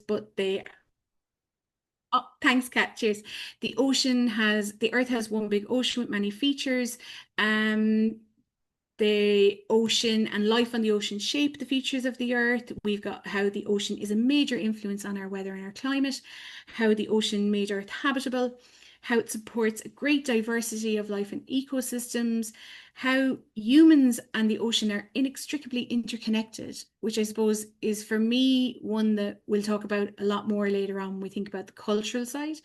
but they... Oh, thanks, Kat. Cheers. The Earth has one big ocean with many features. The ocean and life on the ocean shape the features of the Earth. We've got how the ocean is a major influence on our weather and our climate, how the ocean made Earth habitable, how it supports a great diversity of life and ecosystems, how humans and the ocean are inextricably interconnected, which I suppose is, for me, one that we'll talk about a lot more later on when we think about the cultural side.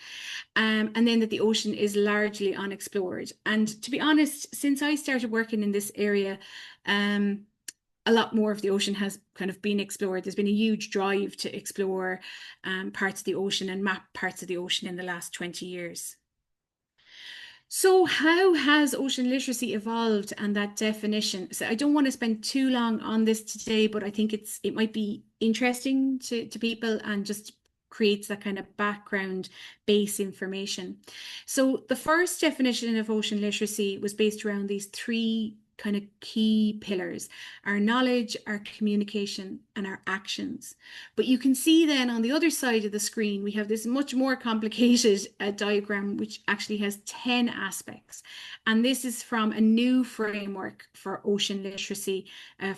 And then that the ocean is largely unexplored. And to be honest, since I started working in this area, a lot more of the ocean has kind of been explored. There's been a huge drive to explore parts of the ocean and map parts of the ocean in the last 20 years. So how has ocean literacy evolved, and that definition? So I don't want to spend too long on this today, but I think it might be interesting to people and just creates that kind of background base information. So the first definition of ocean literacy was based around these three kind of key pillars: our knowledge, our communication, and our actions. But you can see then on the other side of the screen, we have this much more complicated diagram, which actually has 10 aspects. And this is from a new framework for ocean literacy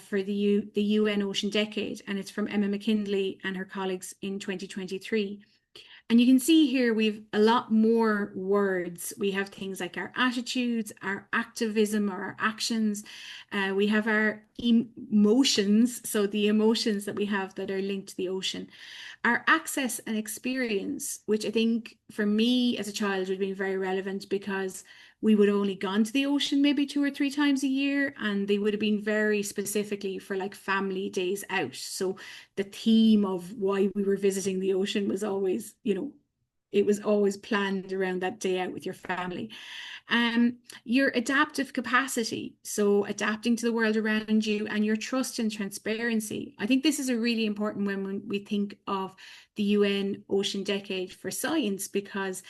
for the UN Ocean Decade. And it's from Emma McKinley and her colleagues in 2023. And you can see here we've a lot more words. We have things like our attitudes, our activism, or our actions. We have our emotions, so the emotions that we have that are linked to the ocean. Our access and experience, which I think for me as a child would have been very relevant, because we would have only gone to the ocean maybe 2 or 3 times a year, and they would have been very specifically for like family days out. So the theme of why we were visiting the ocean was always, it was always planned around that day out with your family. Your adaptive capacity, so adapting to the world around you, and your trust and transparency. I think this is a really important one when we think of the UN Ocean Decade for science, because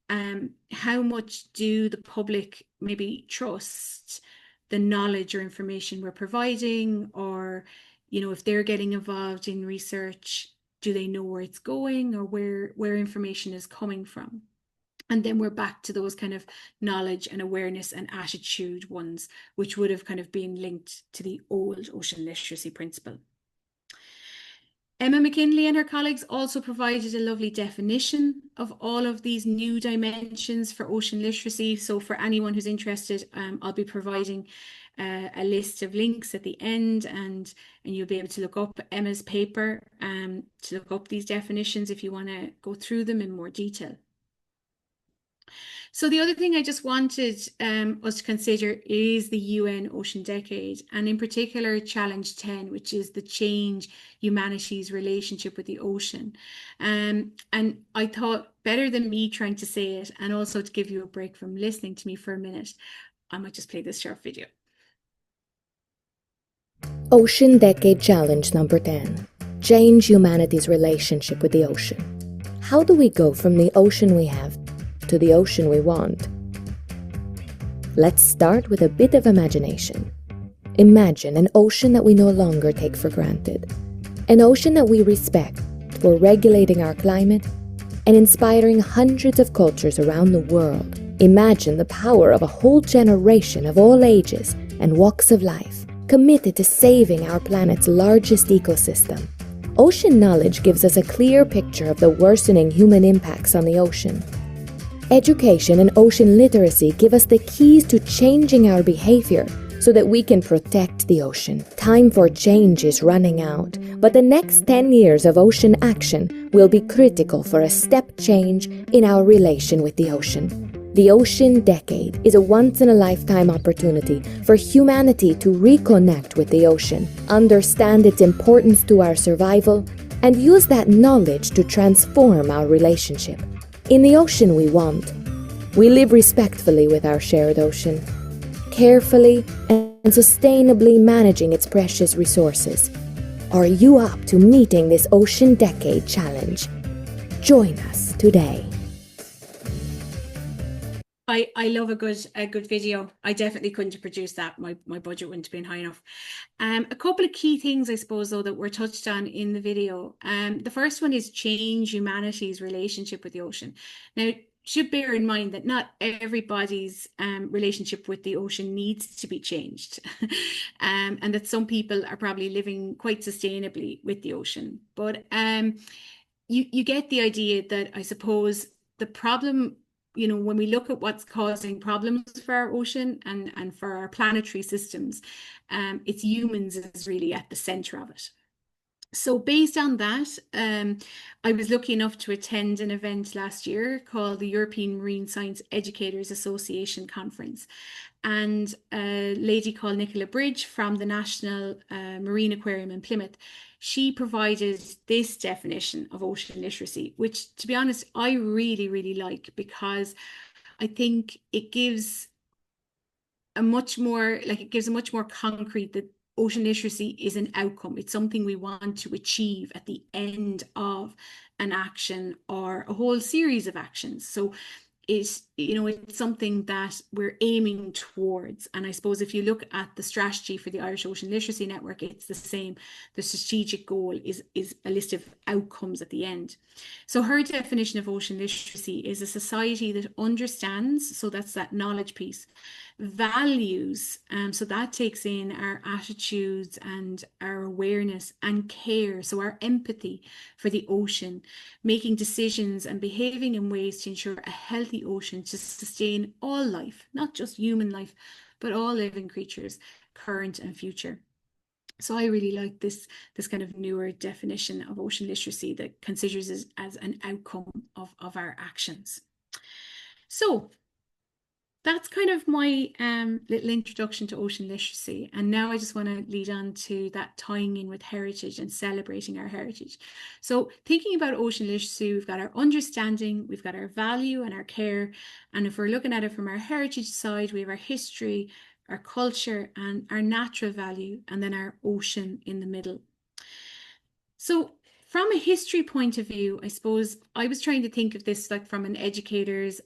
how much do the public maybe trust the knowledge or information we're providing, or if they're getting involved in research, do they know where it's going or where information is coming from? And then we're back to those kind of knowledge and awareness and attitude ones, which would have kind of been linked to the old ocean literacy principle. Emma McKinley and her colleagues also provided a lovely definition of all of these new dimensions for ocean literacy. So for anyone who's interested, I'll be providing a list of links at the end, and you'll be able to look up Emma's paper to look up these definitions if you want to go through them in more detail. So the other thing I just wanted us to consider is the UN Ocean Decade, and in particular Challenge 10, which is the change humanity's relationship with the ocean. And I thought, better than me trying to say it, and also to give you a break from listening to me for a minute, I might just play this short video. Ocean Decade Challenge number 10. Change humanity's relationship with the ocean. How do we go from the ocean we have to the ocean we want? Let's start with a bit of imagination. Imagine an ocean that we no longer take for granted. An ocean that we respect for regulating our climate and inspiring hundreds of cultures around the world. Imagine the power of a whole generation of all ages and walks of life, committed to saving our planet's largest ecosystem. Ocean knowledge gives us a clear picture of the worsening human impacts on the ocean. Education and ocean literacy give us the keys to changing our behavior so that we can protect the ocean. Time for change is running out, but the next 10 years of ocean action will be critical for a step change in our relation with the ocean. The Ocean Decade is a once-in-a-lifetime opportunity for humanity to reconnect with the ocean, understand its importance to our survival, and use that knowledge to transform our relationship. In the ocean we want, we live respectfully with our shared ocean, carefully and sustainably managing its precious resources. Are you up to meeting this Ocean Decade Challenge? Join us today. I love a good video. I definitely couldn't have produced that. My budget wouldn't have been high enough. A couple of key things, I suppose, though, that were touched on in the video. The first one is change humanity's relationship with the ocean. Now, should bear in mind that not everybody's relationship with the ocean needs to be changed, and that some people are probably living quite sustainably with the ocean. But you get the idea that, I suppose, the problem, when we look at what's causing problems for our ocean and for our planetary systems, it's humans is really at the center of it. So based on that, I was lucky enough to attend an event last year called the European Marine Science Educators Association Conference. And a lady called Nicola Bridge from the National Marine Aquarium in Plymouth, she provided this definition of ocean literacy, which, to be honest, I really, really like, because I think it gives a much more concrete, that ocean literacy is an outcome. It's something we want to achieve at the end of an action or a whole series of actions. So it's something that we're aiming towards. And I suppose if you look at the strategy for the Irish Ocean Literacy Network, it's the same. The strategic goal is a list of outcomes at the end. So her definition of ocean literacy is a society that understands, so that's that knowledge piece, values, so that takes in our attitudes and our awareness, and care, so our empathy for the ocean, making decisions and behaving in ways to ensure a healthy ocean to sustain all life, not just human life, but all living creatures, current and future. So I really like this kind of newer definition of ocean literacy that considers it as an outcome of our actions. So that's kind of my little introduction to ocean literacy. And now I just want to lead on to that tying in with heritage and celebrating our heritage. So thinking about ocean literacy, we've got our understanding, we've got our value and our care. And if we're looking at it from our heritage side, we have our history, our culture, and our natural value, and then our ocean in the middle. So from a history point of view, I suppose I was trying to think of this like from an educator's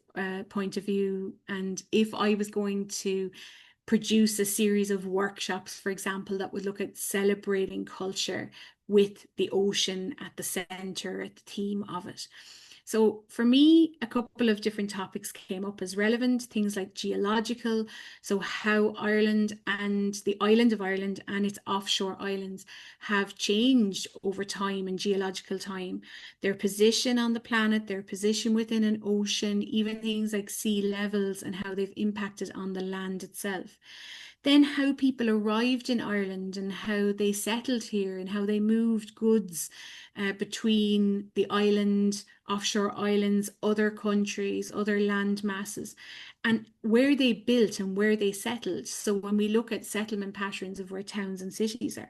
point of view. And if I was going to produce a series of workshops, for example, that would look at celebrating culture with the ocean at the center, at the theme of it. So for me, a couple of different topics came up as relevant, things like geological, so how Ireland and the island of Ireland and its offshore islands have changed over time in geological time, their position on the planet, their position within an ocean, even things like sea levels and how they've impacted on the land itself. Then how people arrived in Ireland and how they settled here and how they moved goods between the island, offshore islands, other countries, other land masses, and where they built and where they settled. So when we look at settlement patterns of where towns and cities are,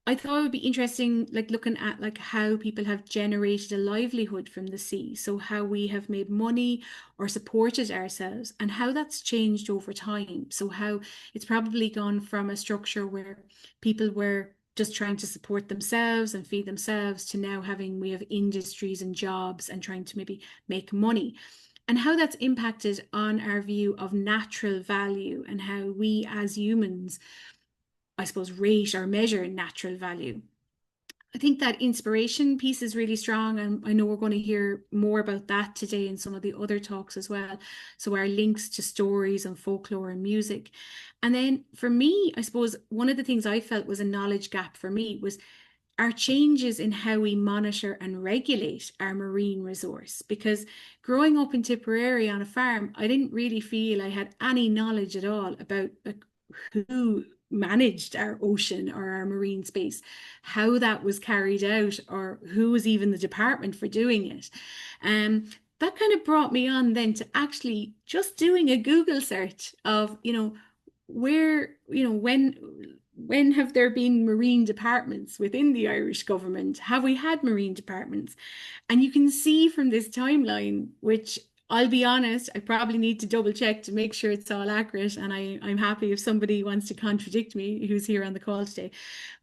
I thought it would be interesting, like looking at like how people have generated a livelihood from the sea. So how we have made money or supported ourselves and how that's changed over time. So how it's probably gone from a structure where people were just trying to support themselves and feed themselves to now we have industries and jobs and trying to maybe make money. And how that's impacted on our view of natural value and how we as humans, I suppose, rate or measure natural value. I think that inspiration piece is really strong, and I know we're going to hear more about that today in some of the other talks as well. So our links to stories and folklore and music. And then for me, I suppose one of the things I felt was a knowledge gap for me was our changes in how we monitor and regulate our marine resource. Because growing up in Tipperary on a farm, I didn't really feel I had any knowledge at all about who managed our ocean or our marine space, how that was carried out, or who was even the department for doing it. That kind of brought me on then to actually just doing a Google search of, where, when have there been marine departments within the Irish government? Have we had marine departments? And you can see from this timeline, which I'll be honest, I probably need to double check to make sure it's all accurate. And I'm happy if somebody wants to contradict me who's here on the call today.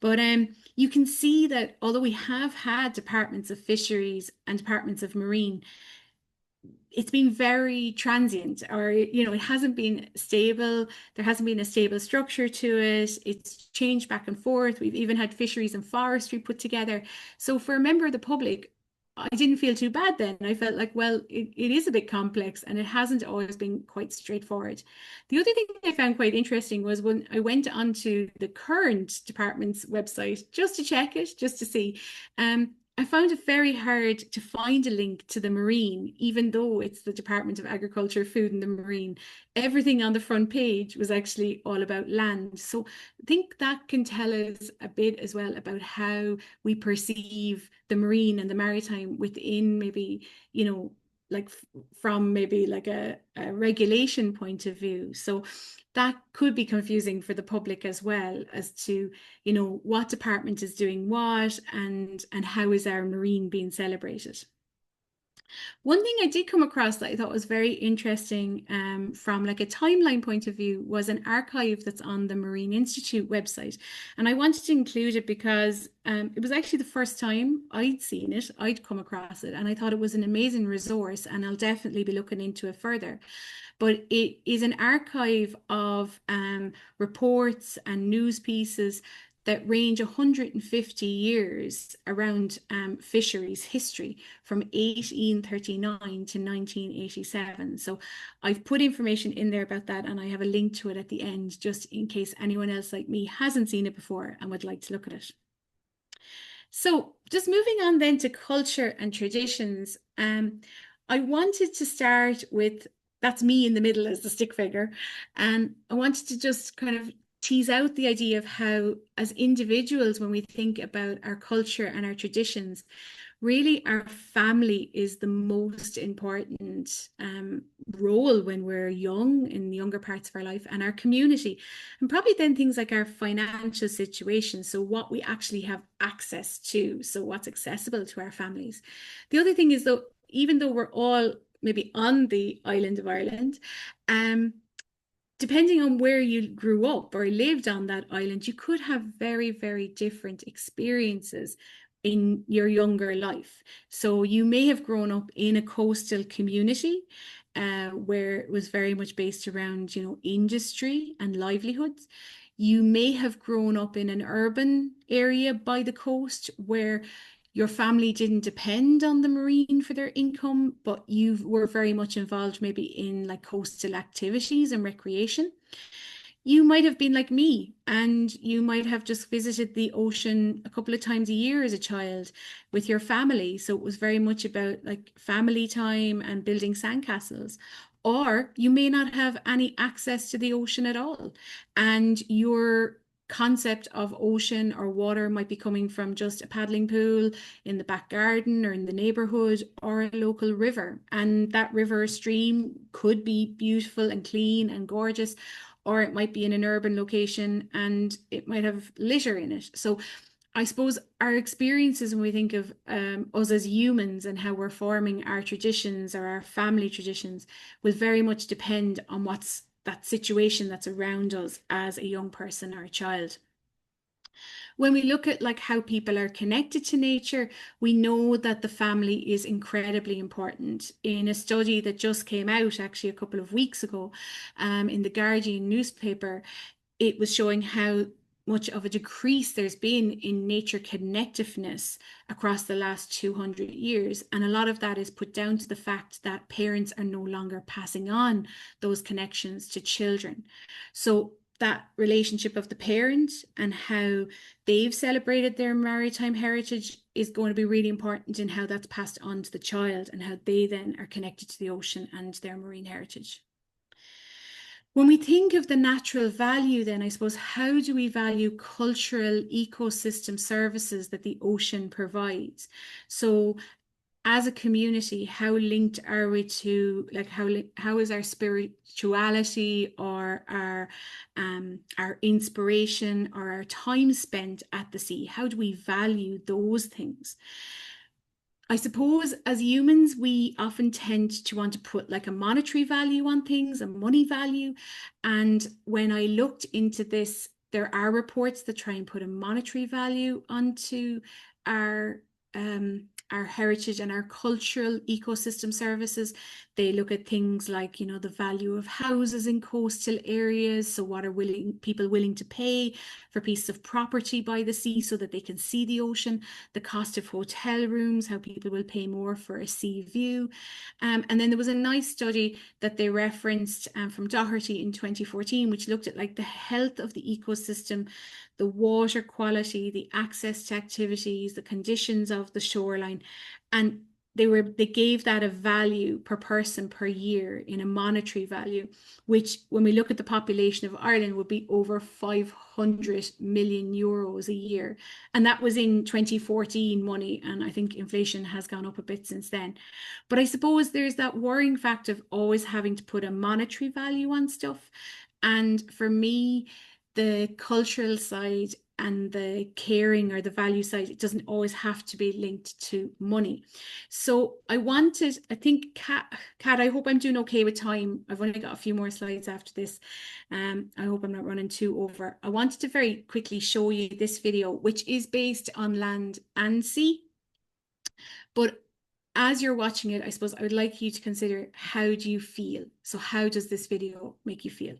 But you can see that although we have had departments of fisheries and departments of marine, it's been very transient, or it hasn't been stable. There hasn't been a stable structure to it. It's changed back and forth. We've even had fisheries and forestry put together. So for a member of the public, I didn't feel too bad then. I felt like, well, it is a bit complex, and it hasn't always been quite straightforward. The other thing I found quite interesting was when I went onto the current department's website just to check it, just to see. I found it very hard to find a link to the marine, even though it's the Department of Agriculture, Food and the Marine. Everything on the front page was actually all about land. So I think that can tell us a bit as well about how we perceive the marine and the maritime within maybe, like from maybe like a regulation point of view. So that could be confusing for the public as well, as to what department is doing what, and how is our marine being celebrated. One thing I did come across that I thought was very interesting, from like a timeline point of view, was an archive that's on the Marine Institute website. And I wanted to include it because it was actually the first time I'd seen it, I'd come across it, and I thought it was an amazing resource, and I'll definitely be looking into it further. But it is an archive of reports and news pieces that range 150 years around fisheries history from 1839 to 1987. So I've put information in there about that, and I have a link to it at the end, just in case anyone else like me hasn't seen it before and would like to look at it. So just moving on then to culture and traditions, I wanted to start with, that's me in the middle as the stick figure, and I wanted to just kind of tease out the idea of how, as individuals, when we think about our culture and our traditions, really our family is the most important role when we're young, in the younger parts of our life, and our community, and probably then things like our financial situation, so what we actually have access to, so what's accessible to our families. The other thing is, though, even though we're all maybe on the island of Ireland, depending on where you grew up or lived on that island, you could have very, very different experiences in your younger life. So you may have grown up in a coastal community where it was very much based around, industry and livelihoods. You may have grown up in an urban area by the coast where your family didn't depend on the marine for their income, but you were very much involved maybe in like coastal activities and recreation. You might have been like me, and you might have just visited the ocean a couple of times a year as a child with your family. So it was very much about like family time and building sandcastles. Or you may not have any access to the ocean at all, and your concept of ocean or water might be coming from just a paddling pool in the back garden or in the neighborhood, or a local river. And that river or stream could be beautiful and clean and gorgeous, or it might be in an urban location and it might have litter in it. So I suppose our experiences, when we think of us as humans and how we're forming our traditions or our family traditions, will very much depend on what's that situation that's around us as a young person or a child. When we look at like how people are connected to nature, we know that the family is incredibly important. In a study that just came out actually a couple of weeks ago, in the Guardian newspaper, it was showing how much of a decrease there's been in nature connectiveness across the last 200 years. And a lot of that is put down to the fact that parents are no longer passing on those connections to children. So that relationship of the parent and how they've celebrated their maritime heritage is going to be really important in how that's passed on to the child, and how they then are connected to the ocean and their marine heritage. When we think of the natural value, then I suppose, how do we value cultural ecosystem services that the ocean provides? So as a community, how linked are we to, like, how is our spirituality or our inspiration or our time spent at the sea? How do we value those things? I suppose as humans, we often tend to want to put like a monetary value on things, a money value. And when I looked into this, there are reports that try and put a monetary value onto our our heritage and our cultural ecosystem services. They look at things like, you know, the value of houses in coastal areas. So what are people willing to pay for pieces of property by the sea so that they can see the ocean, the cost of hotel rooms, how people will pay more for a sea view. And then there was a nice study that they referenced from Doherty in 2014, which looked at like the health of the ecosystem, the water quality, the access to activities, the conditions of the shoreline. And they gave that a value per person per year in a monetary value, which when we look at the population of Ireland would be over 500 million euros a year. And that was in 2014 money. And I think inflation has gone up a bit since then. But I suppose there's that worrying fact of always having to put a monetary value on stuff. And for me, the cultural side and the caring or the value side, it doesn't always have to be linked to money. So I think, Kat, I hope I'm doing okay with time. I've only got a few more slides after this. I hope I'm not running too over. I wanted to very quickly show you this video, which is based on land and sea. But as you're watching it, I suppose I would like you to consider, how do you feel? So how does this video make you feel?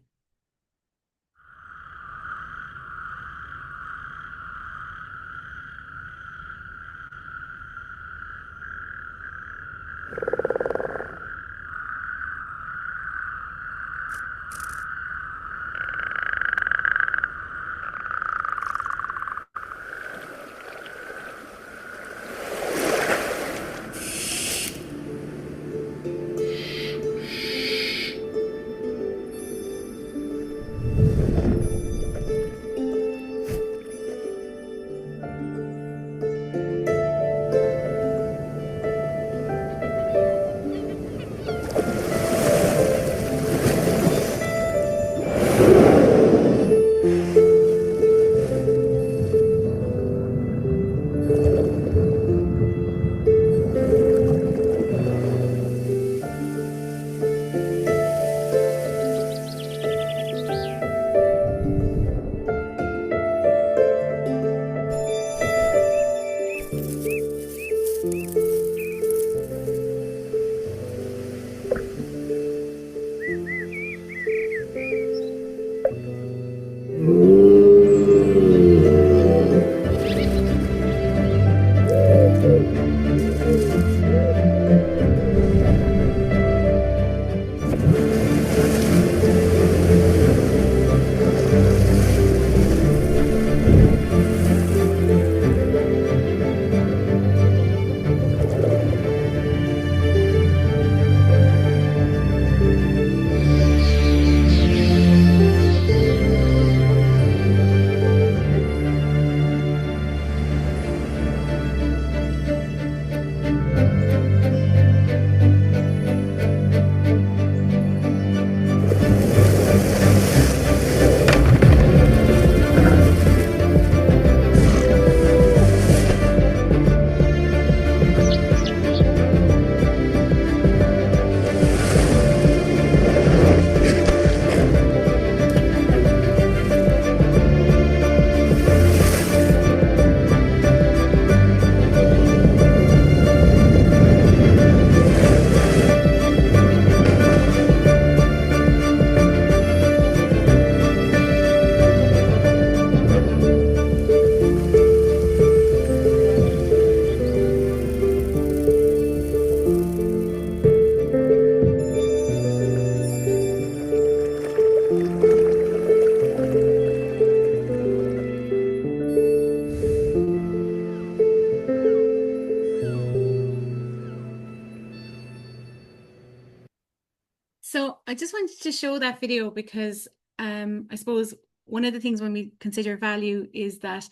So I just wanted to show that video because I suppose one of the things when we consider value is that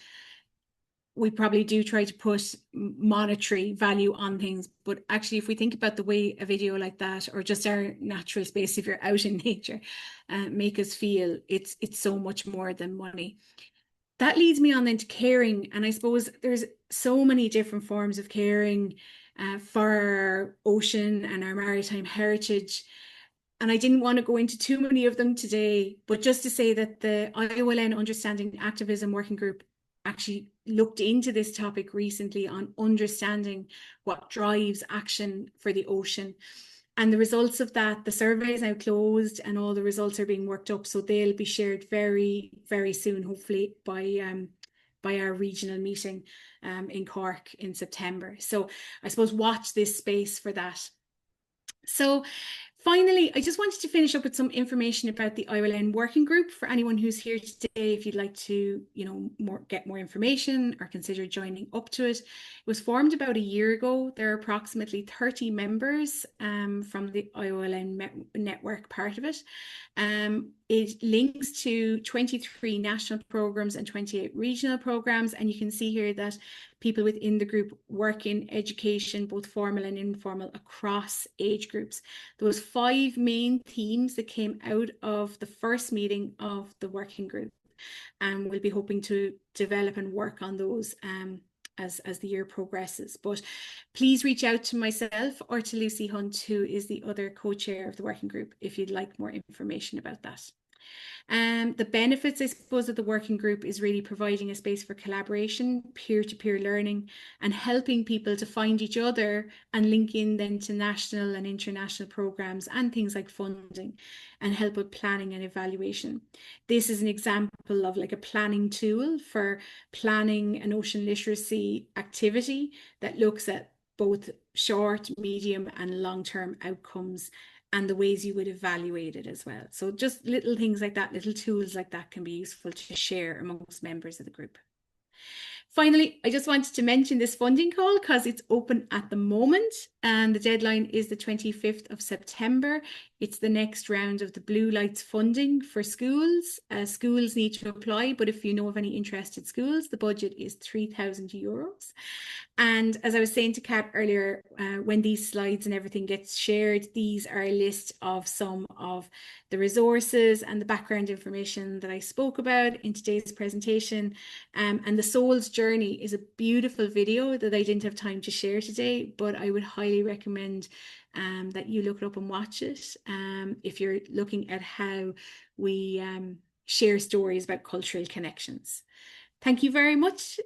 we probably do try to put monetary value on things. But actually, if we think about the way a video like that, or just our natural space, if you're out in nature, make us feel, it's so much more than money. That leads me on then to caring. And I suppose there's so many different forms of caring for our ocean and our maritime heritage. And I didn't want to go into too many of them today, but just to say that the IOLN Understanding Activism Working Group actually looked into this topic recently on understanding what drives action for the ocean. And the results of that, the survey is now closed and all the results are being worked up. So they'll be shared very, very soon, hopefully by our regional meeting in Cork in September. So I suppose watch this space for that. So finally, I just wanted to finish up with some information about the IOLN working group for anyone who's here today. If you'd like to, get more information or consider joining up to it. It was formed about a year ago. There are approximately 30 members from the IOLN network part of it. It links to 23 national programs and 28 regional programs. And you can see here that people within the group work in education, both formal and informal, across age groups. There was 5 main themes that came out of the first meeting of the working group. And we'll be hoping to develop and work on those as the year progresses. But please reach out to myself or to Lucy Hunt, who is the other co-chair of the working group, if you'd like more information about that. The benefits, I suppose, of the working group is really providing a space for collaboration, peer-to-peer learning, and helping people to find each other and link in then to national and international programs and things like funding, and help with planning and evaluation. This is an example of like a planning tool for planning an ocean literacy activity that looks at both short, medium, and long-term outcomes and the ways you would evaluate it as well. So just little things like that, little tools like that can be useful to share amongst members of the group. Finally, I just wanted to mention this funding call because it's open at the moment and the deadline is the 25th of September. It's the next round of the Blue Lights funding for schools. Schools need to apply, but if you know of any interested schools, the budget is €3,000. And as I was saying to Kat earlier, when these slides and everything gets shared, these are a list of some of the resources and the background information that I spoke about in today's presentation. And the Soul's Journey is a beautiful video that I didn't have time to share today, but I would highly recommend that you look it up and watch it if you're looking at how we share stories about cultural connections. Thank you very much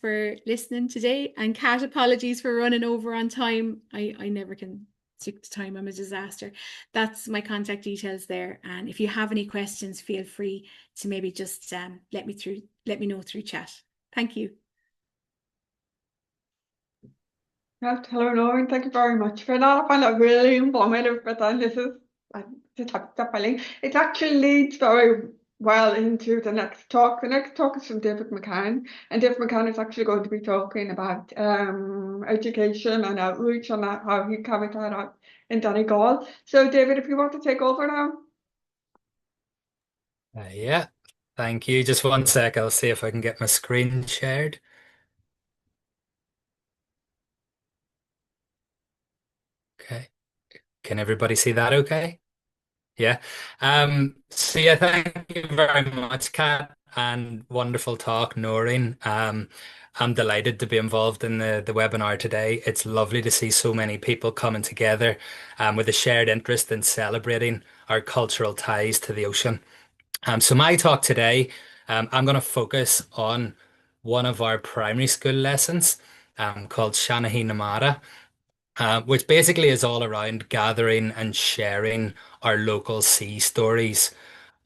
for listening today. And Kat, apologies for running over on time. I never can stick to time. I'm a disaster. That's my contact details there. And if you have any questions, feel free to maybe just let me know through chat. Thank you. Hello, Nóirín. Thank you very much for that. I find that really informative, but then this is it actually leads very well into the next talk. The next talk is from David McCann, and David McCann is actually going to be talking about education and outreach and how he carried that out in Donegal. So, David, if you want to take over now. Yeah, thank you. Just one sec. I'll see if I can get my screen shared. Okay. Can everybody see that okay? Yeah. So yeah, thank you very much, Kat, and wonderful talk, Nóirín. I'm delighted to be involved in the webinar today. It's lovely to see so many people coming together with a shared interest in celebrating our cultural ties to the ocean. So my talk today, I'm going to focus on one of our primary school lessons called Seanchaí which basically is all around gathering and sharing our local sea stories,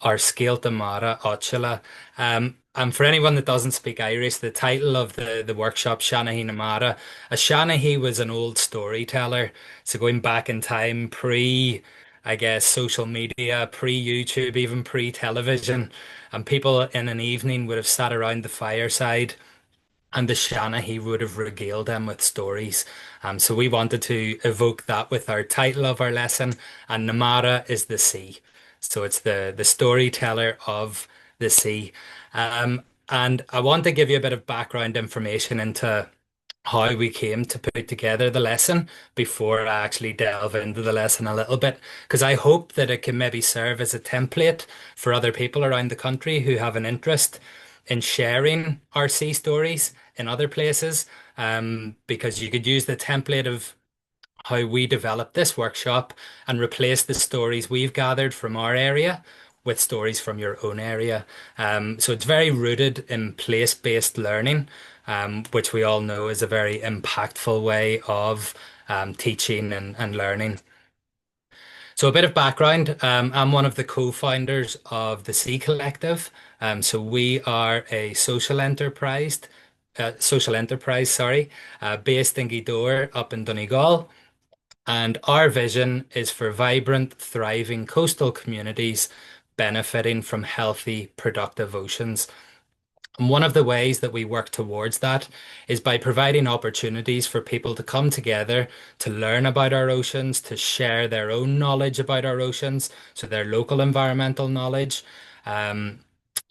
our Scialta Mara Ochila. And for anyone that doesn't speak Irish, the title of the workshop, Seanchaí na Mara, a Seanchaí was an old storyteller. So going back in time, I guess, social media, pre-YouTube, even pre-television, and people in an evening would have sat around the fireside and the Seanchaí would have regaled them with stories. So we wanted to evoke that with our title of our lesson, and Namara is the sea. So it's the storyteller of the sea. And I want to give you a bit of background information into how we came to put together the lesson before I actually delve into the lesson a little bit, because I hope that it can maybe serve as a template for other people around the country who have an interest in sharing our sea stories in other places, because you could use the template of how we developed this workshop and replace the stories we've gathered from our area with stories from your own area. So it's very rooted in place-based learning, which we all know is a very impactful way of teaching and learning. So a bit of background, I'm one of the co-founders of the Sea Collective. So we are a social enterprise, sorry, based in Gweedore up in Donegal. And our vision is for vibrant, thriving coastal communities benefiting from healthy, productive oceans. And one of the ways that we work towards that is by providing opportunities for people to come together to learn about our oceans, to share their own knowledge about our oceans, so their local environmental knowledge. Um,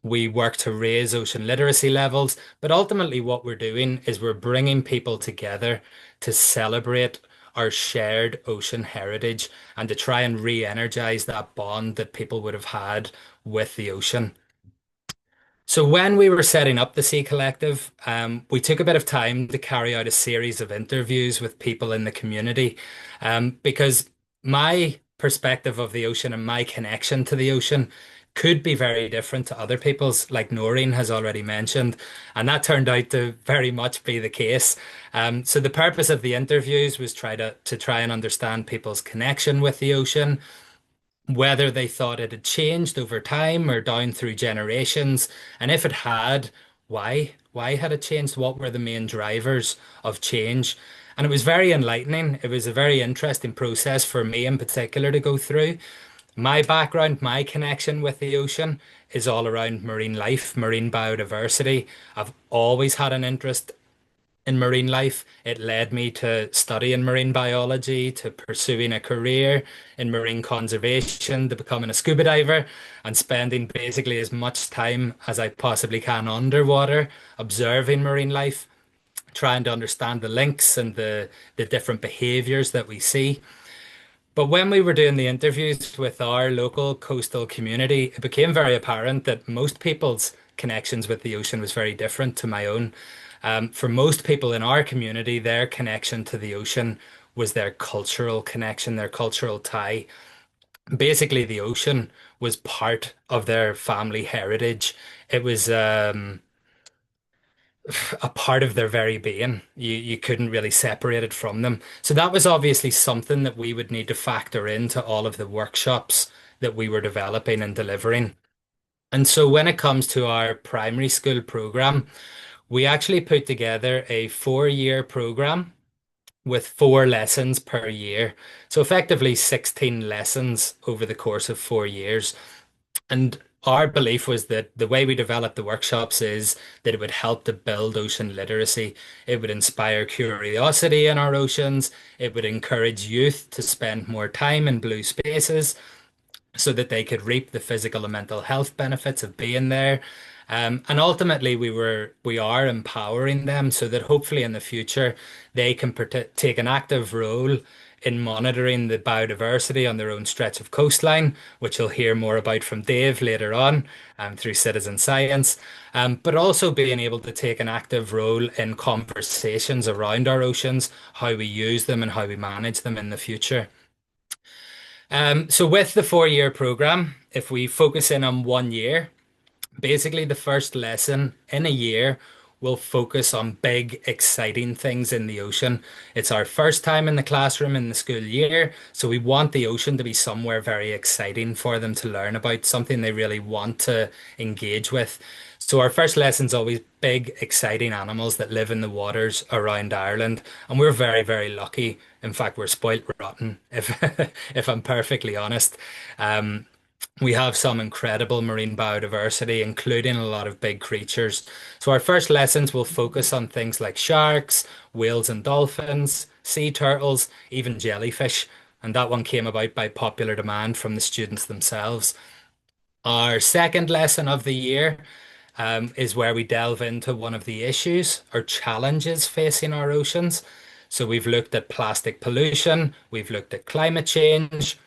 we work to raise ocean literacy levels, but ultimately what we're doing is we're bringing people together to celebrate our shared ocean heritage and to try and re-energize that bond that people would have had with the ocean. So when we were setting up the Sea Collective, we took a bit of time to carry out a series of interviews with people in the community, because my perspective of the ocean and my connection to the ocean could be very different to other people's, like Nóirín has already mentioned, and that turned out to very much be the case. So the purpose of the interviews was to try and understand people's connection with the ocean, whether they thought it had changed over time or down through generations, and if it had, why? Why had it changed? What were the main drivers of change? And it was very enlightening. It was a very interesting process for me in particular to go through. My background, my connection with the ocean is all around marine life, marine biodiversity. I've always had an interest in marine life. It led me to studying marine biology, to pursuing a career in marine conservation, to becoming a scuba diver, and spending basically as much time as I possibly can underwater, observing marine life, trying to understand the links and the different behaviors that we see. But when we were doing the interviews with our local coastal community, it became very apparent that most people's connections with the ocean was very different to my own. For most people in our community, their connection to the ocean was their cultural connection, their cultural tie. Basically, the ocean was part of their family heritage. It was a part of their very being. You couldn't really separate it from them. So that was obviously something that we would need to factor into all of the workshops that we were developing and delivering. And so when it comes to our primary school program, we actually put together a 4-year program with 4 lessons per year. So effectively 16 lessons over the course of 4 years. And our belief was that the way we developed the workshops is that it would help to build ocean literacy. It would inspire curiosity in our oceans. It would encourage youth to spend more time in blue spaces so that they could reap the physical and mental health benefits of being there. And ultimately, we are empowering them so that hopefully in the future they can take an active role in monitoring the biodiversity on their own stretch of coastline, which you'll hear more about from Dave later on, through citizen science, but also being able to take an active role in conversations around our oceans, how we use them and how we manage them in the future. So with the 4-year program, if we focus in on 1 year, basically the first lesson in a year will focus on big, exciting things in the ocean. It's our first time in the classroom in the school year, so we want the ocean to be somewhere very exciting for them to learn about, something they really want to engage with. So our first lesson's always big, exciting animals that live in the waters around Ireland, and we're very, very lucky. In fact, we're spoilt rotten, if if I'm perfectly honest. Um, we have some incredible marine biodiversity, including a lot of big creatures. So our first lessons will focus on things like sharks, whales and dolphins, sea turtles, even jellyfish. And that one came about by popular demand from the students themselves. Our second lesson of the year is where we delve into one of the issues or challenges facing our oceans. So we've looked at plastic pollution, we've looked at climate change,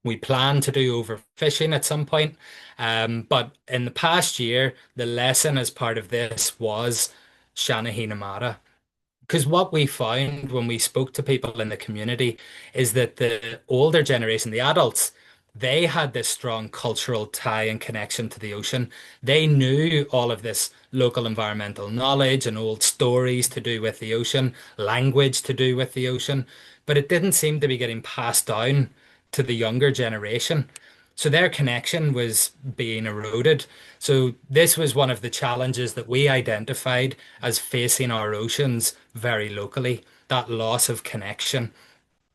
we plan to do overfishing at some point. But in the past year, the lesson as part of this was Seanchaí. Because what we found when we spoke to people in the community is that the older generation, the adults, they had this strong cultural tie and connection to the ocean. They knew all of this local environmental knowledge and old stories to do with the ocean, language to do with the ocean, but it didn't seem to be getting passed down to the younger generation. So their connection was being eroded. So this was one of the challenges that we identified as facing our oceans very locally, that loss of connection.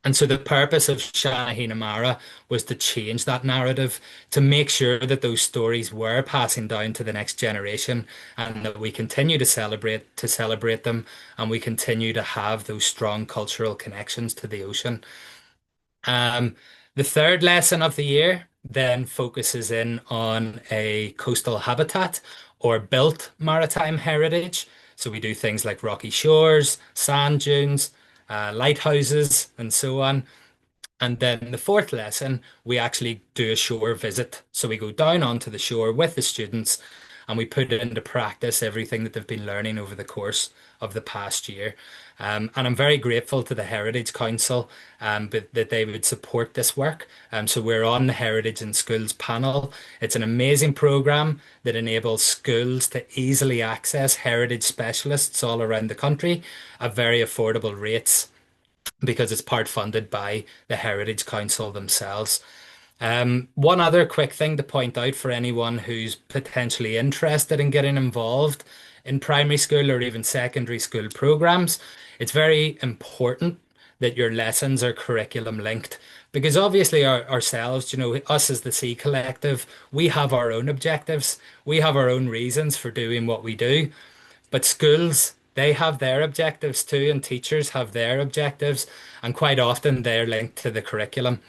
And so the purpose of Seanchaí na Mara was to change that narrative, to make sure that those stories were passing down to the next generation and that we continue to celebrate them and we continue to have those strong cultural connections to the ocean. Um, the third lesson of the year then focuses in on a coastal habitat or built maritime heritage. So we do things like rocky shores, sand dunes, lighthouses, and so on. And then the fourth lesson, we actually do a shore visit. So we go down onto the shore with the students and we put it into practice everything that they've been learning over the course of the past year. And I'm very grateful to the Heritage Council that they would support this work. So we're on the Heritage in Schools panel. It's an amazing program that enables schools to easily access heritage specialists all around the country at very affordable rates because it's part funded by the Heritage Council themselves. One other quick thing to point out for anyone who's potentially interested in getting involved in primary school or even secondary school programs, it's very important that your lessons are curriculum linked because obviously ourselves, us as the Sea Collective, we have our own objectives, we have our own reasons for doing what we do. But schools, they have their objectives too, and teachers have their objectives, and quite often they're linked to the curriculum.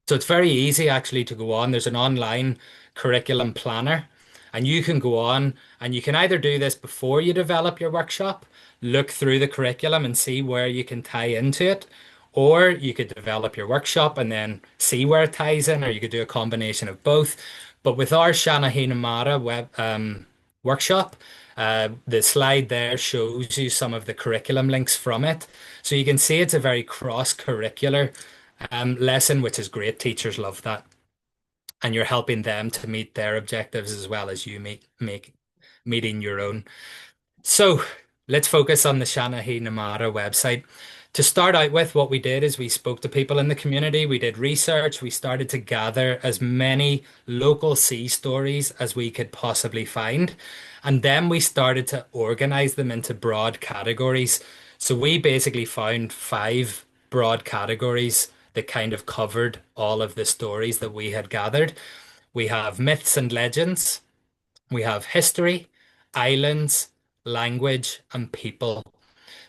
So it's very easy actually to go on. There's an online curriculum planner, and you can go on and you can either do this before you develop your workshop, look through the curriculum and see where you can tie into it, or you could develop your workshop and then see where it ties in, or you could do a combination of both. But with our Seanchaí na Mara workshop, the slide there shows you some of the curriculum links from it. So you can see it's a very cross-curricular lesson, which is great. Teachers love that. And you're helping them to meet their objectives as well as you meeting your own. So let's focus on the Seanchaí na Mara website. To start out with, what we did is we spoke to people in the community, we did research, we started to gather as many local sea stories as we could possibly find. And then we started to organize them into broad categories. So we basically found 5 broad categories that kind of covered all of the stories that we had gathered. We have myths and legends, we have history, islands, language, and people.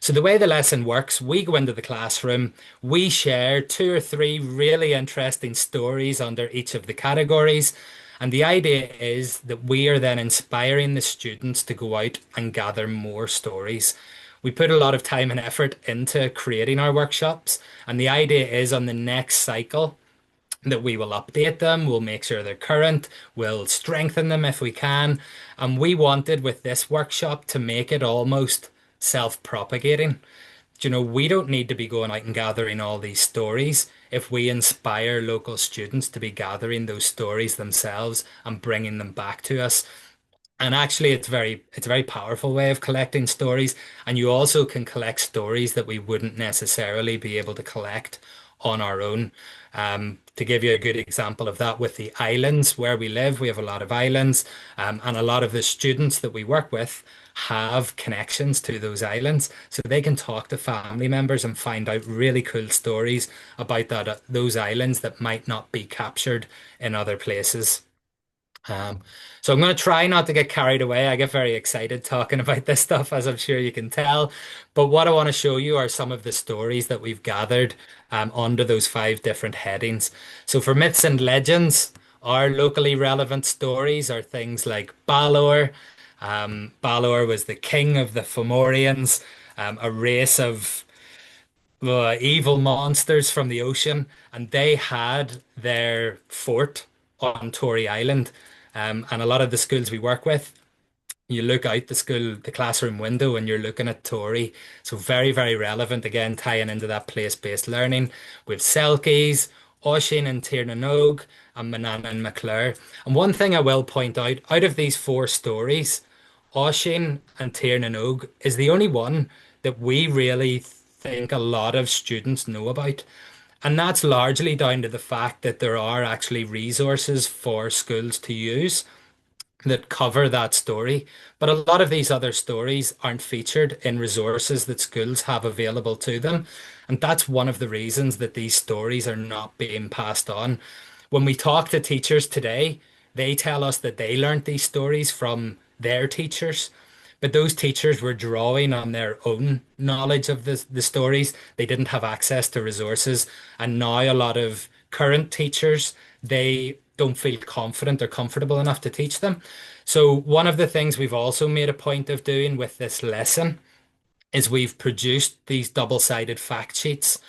So the way the lesson works, we go into the classroom, we share 2 or 3 really interesting stories under each of the categories. And the idea is that we are then inspiring the students to go out and gather more stories. We put a lot of time and effort into creating our workshops, and the idea is on the next cycle that we will update them, we'll make sure they're current, we'll strengthen them if we can. And we wanted with this workshop to make it almost self-propagating. We don't need to be going out and gathering all these stories if we inspire local students to be gathering those stories themselves and bringing them back to us. And actually, it's a very powerful way of collecting stories. And you also can collect stories that we wouldn't necessarily be able to collect on our own. To give you a good example of that, with the islands where we live, we have a lot of islands, and a lot of the students that we work with have connections to those islands, so they can talk to family members and find out really cool stories about those islands that might not be captured in other places. So I'm going to try not to get carried away. I get very excited talking about this stuff, as I'm sure you can tell. But what I want to show you are some of the stories that we've gathered under those 5 different headings. So for myths and legends, our locally relevant stories are things like Balor. Balor was the king of the Fomorians, a race of evil monsters from the ocean, and they had their fort on Tory Island. And a lot of the schools we work with, you look out the classroom window, and you're looking at Tory. So very, very relevant, again, tying into that place-based learning with selkies, Oisin and Tirnanog, and Manana and McClure. And one thing I will point out of these four stories, Oisin and Tirnanog is the only one that we really think a lot of students know about. And that's largely down to the fact that there are actually resources for schools to use that cover that story. But a lot of these other stories aren't featured in resources that schools have available to them. And that's one of the reasons that these stories are not being passed on. When we talk to teachers today, they tell us that they learned these stories from their teachers. But those teachers were drawing on their own knowledge of the stories. They didn't have access to resources. And now a lot of current teachers, they don't feel confident or comfortable enough to teach them. So one of the things we've also made a point of doing with this lesson is we've produced these double-sided fact sheets,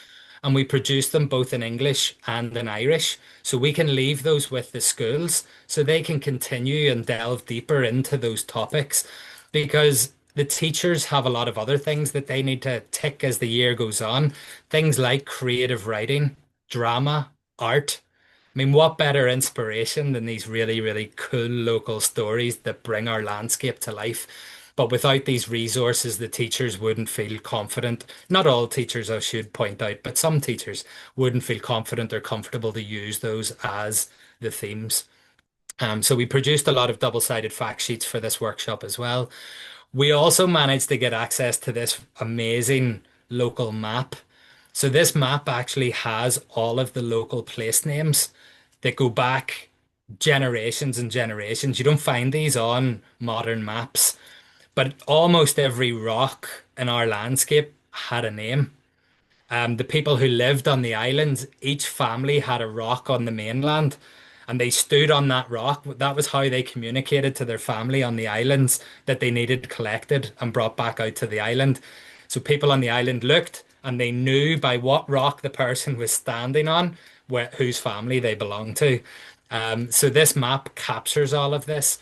and we produce them both in English and in Irish. So we can leave those with the schools so they can continue and delve deeper into those topics, because the teachers have a lot of other things that they need to tick as the year goes on. Things like creative writing, drama, art. I mean, what better inspiration than these really, really cool local stories that bring our landscape to life? But without these resources, the teachers wouldn't feel confident. Not all teachers, I should point out, but some teachers wouldn't feel confident or comfortable to use those as the themes. So we produced a lot of double-sided fact sheets for this workshop as well. We also managed to get access to this amazing local map. So this map actually has all of the local place names that go back generations and generations. You don't find these on modern maps, but almost every rock in our landscape had a name. The people who lived on the islands, each family had a rock on the mainland, and they stood on that rock. That was how they communicated to their family on the islands that they needed collected and brought back out to the island. So people on the island looked and they knew by what rock the person was standing on, whose family they belonged to. So this map captures all of this.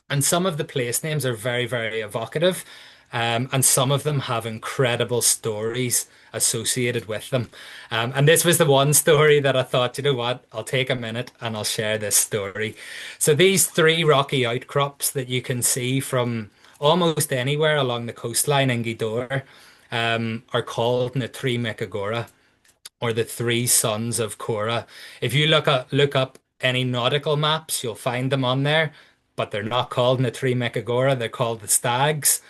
And some of the place names are very, very evocative, and some of them have incredible stories associated with them. And this was the one story that I thought, you know what, I'll take a minute and I'll share this story. So these three rocky outcrops that you can see from almost anywhere along the coastline in Gweedore are called na Trí Micagora, or the three sons of Korah. If you look up any nautical maps, you'll find them on there, but they're not called na Trí Micagora, they're called the Stags.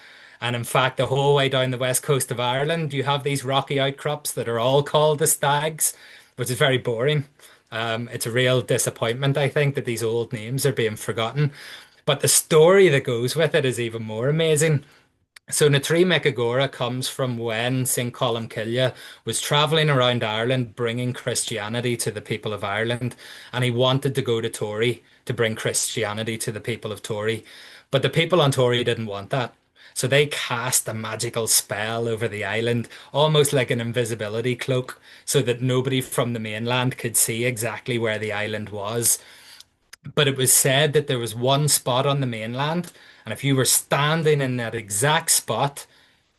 And in fact, the whole way down the west coast of Ireland, you have these rocky outcrops that are all called the Stags, which is very boring. It's a real disappointment, I think, that these old names are being forgotten. But the story that goes with it is even more amazing. So na Trí Micagora comes from when St. Columcille was traveling around Ireland bringing Christianity to the people of Ireland, and he wanted to go to Tory to bring Christianity to the people of Tory. But the people on Tory didn't want that. So they cast a magical spell over the island, almost like an invisibility cloak, so that nobody from the mainland could see exactly where the island was. But it was said that there was one spot on the mainland, and if you were standing in that exact spot,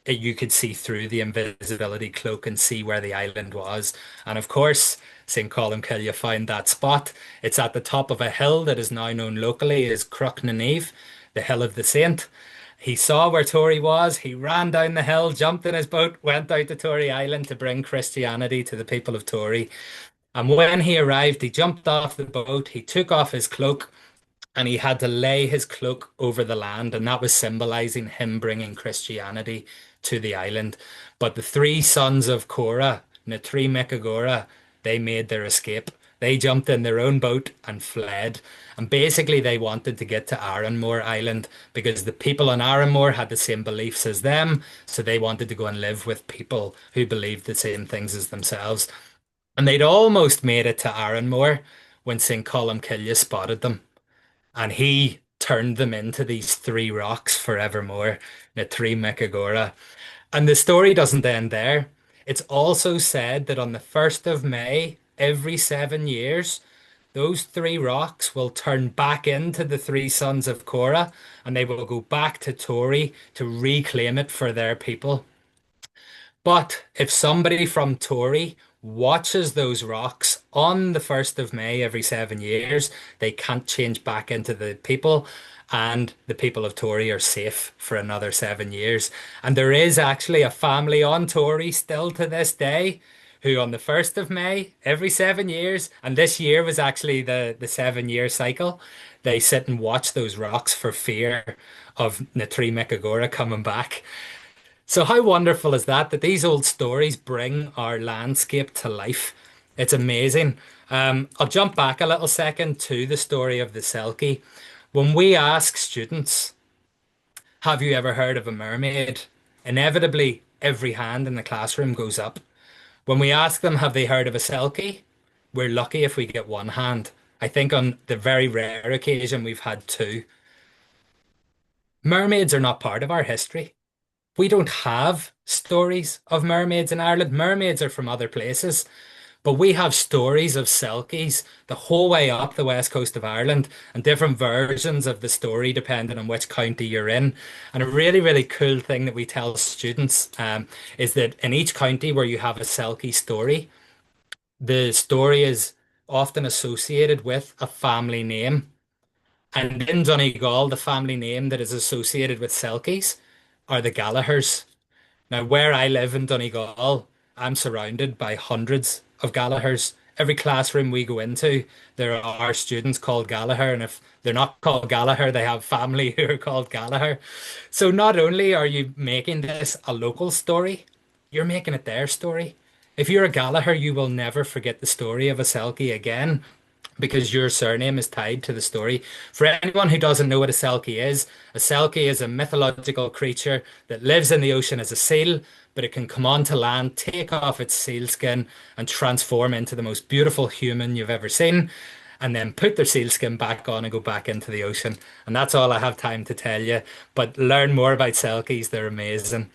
you could see through the invisibility cloak and see where the island was. And of course, St. Columcille found that spot. It's at the top of a hill that is now known locally as Croch na Neve, the Hill of the Saint. He saw where Tory was. He ran down the hill, jumped in his boat, went out to Tory Island to bring Christianity to the people of Tory. And when he arrived, he jumped off the boat, he took off his cloak, and he had to lay his cloak over the land, and that was symbolizing him bringing Christianity to the island. But the three sons of Korah, na Trí Micagora, they made their escape. They jumped in their own boat and fled. And basically, they wanted to get to Arranmore Island because the people on Arranmore had the same beliefs as them. So they wanted to go and live with people who believed the same things as themselves. And they'd almost made it to Arranmore when St. Columcille spotted them. And he turned them into these three rocks forevermore, na Trí Micagora. And the story doesn't end there. It's also said that on the 1st of May, every 7 years, those three rocks will turn back into the three sons of Korah, and they will go back to Tory to reclaim it for their people. But if somebody from Tory watches those rocks on the 1st of May every 7 years. They can't change back into the people, and the people of Tory are safe for another 7 years. And there is actually a family on Tory still to this day who on the 1st of May every 7 years, and this year was actually the 7 year cycle, they sit and watch those rocks for fear of na Trí Micagora coming back. So how wonderful is that, that these old stories bring our landscape to life? It's amazing. I'll jump back a little second to the story of the Selkie. When we ask students, have you ever heard of a mermaid? Inevitably, every hand in the classroom goes up. When we ask them, have they heard of a Selkie? We're lucky if we get one hand. I think on the very rare occasion we've had two. Mermaids are not part of our history. We don't have stories of mermaids in Ireland. Mermaids are from other places, but we have stories of selkies the whole way up the west coast of Ireland and different versions of the story depending on which county you're in. And a really, really cool thing that we tell students is that in each county where you have a selkie story, the story is often associated with a family name. And in Donegal, the family name that is associated with selkies are the Gallaghers. Now, where I live in Donegal, I'm surrounded by hundreds of Gallaghers. Every classroom we go into, there are students called Gallagher, and if they're not called Gallagher, they have family who are called Gallagher. So not only are you making this a local story, you're making it their story. If you're a Gallagher, you will never forget the story of a Selkie again because your surname is tied to the story. For anyone who doesn't know what a Selkie is a mythological creature that lives in the ocean as a seal, but it can come onto land, take off its seal skin, and transform into the most beautiful human you've ever seen, and then put their sealskin back on and go back into the ocean. And that's all I have time to tell you. But learn more about Selkies, they're amazing.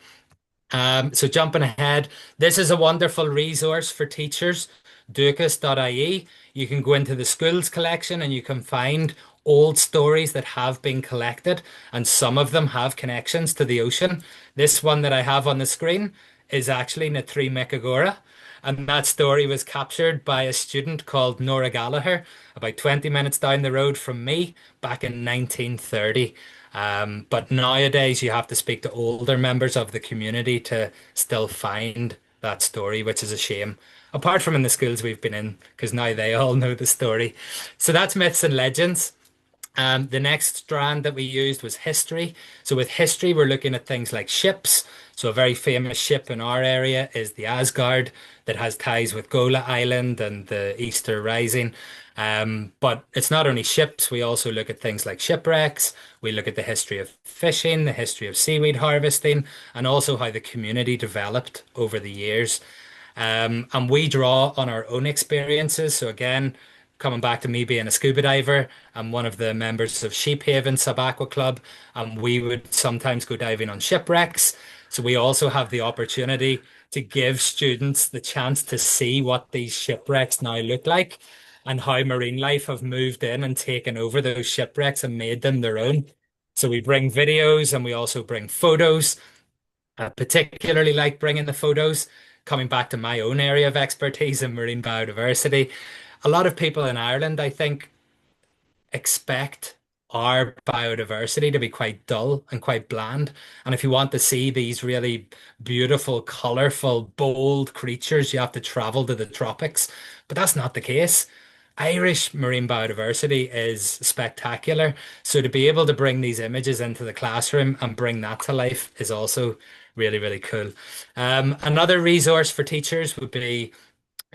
So jumping ahead, this is a wonderful resource for teachers, ducas.ie. You can go into the schools collection and you can find old stories that have been collected, and some of them have connections to the ocean. This one that I have on the screen is actually na Trí Micagora, and that story was captured by a student called Nora Gallagher about 20 minutes down the road from me back in 1930. But nowadays you have to speak to older members of the community to still find that story, which is a shame. Apart from in the schools we've been in, because now they all know the story. So that's myths and legends. The next strand that we used was history. So with history, we're looking at things like ships. So a very famous ship in our area is the Asgard that has ties with Gola Island and the Easter Rising. But it's not only ships, we also look at things like shipwrecks. We look at the history of fishing, the history of seaweed harvesting, and also how the community developed over the years. And we draw on our own experiences. So again, coming back to me being a scuba diver, I'm one of the members of Sheephaven Sub Aqua Club, and we would sometimes go diving on shipwrecks. So we also have the opportunity to give students the chance to see what these shipwrecks now look like and how marine life have moved in and taken over those shipwrecks and made them their own. So we bring videos and we also bring photos. Particularly like bringing the photos, coming back to my own area of expertise in marine biodiversity. A lot of people in Ireland, I think, expect our biodiversity to be quite dull and quite bland. And if you want to see these really beautiful, colorful, bold creatures, you have to travel to the tropics. But that's not the case. Irish marine biodiversity is spectacular. So to be able to bring these images into the classroom and bring that to life is also really, really cool. Another resource for teachers would be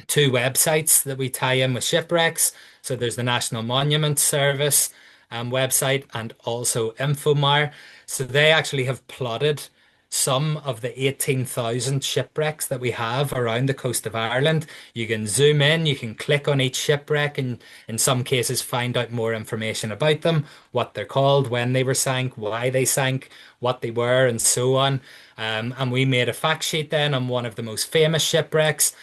two websites that we tie in with shipwrecks. So there's the National Monument Service website and also Infomar. So they actually have plotted some of the 18,000 shipwrecks that we have around the coast of Ireland. You can zoom in, you can click on each shipwreck, and in some cases find out more information about them, what they're called, when they were sank, why they sank, what they were, and so on. And we made a fact sheet then on one of the most famous shipwrecks.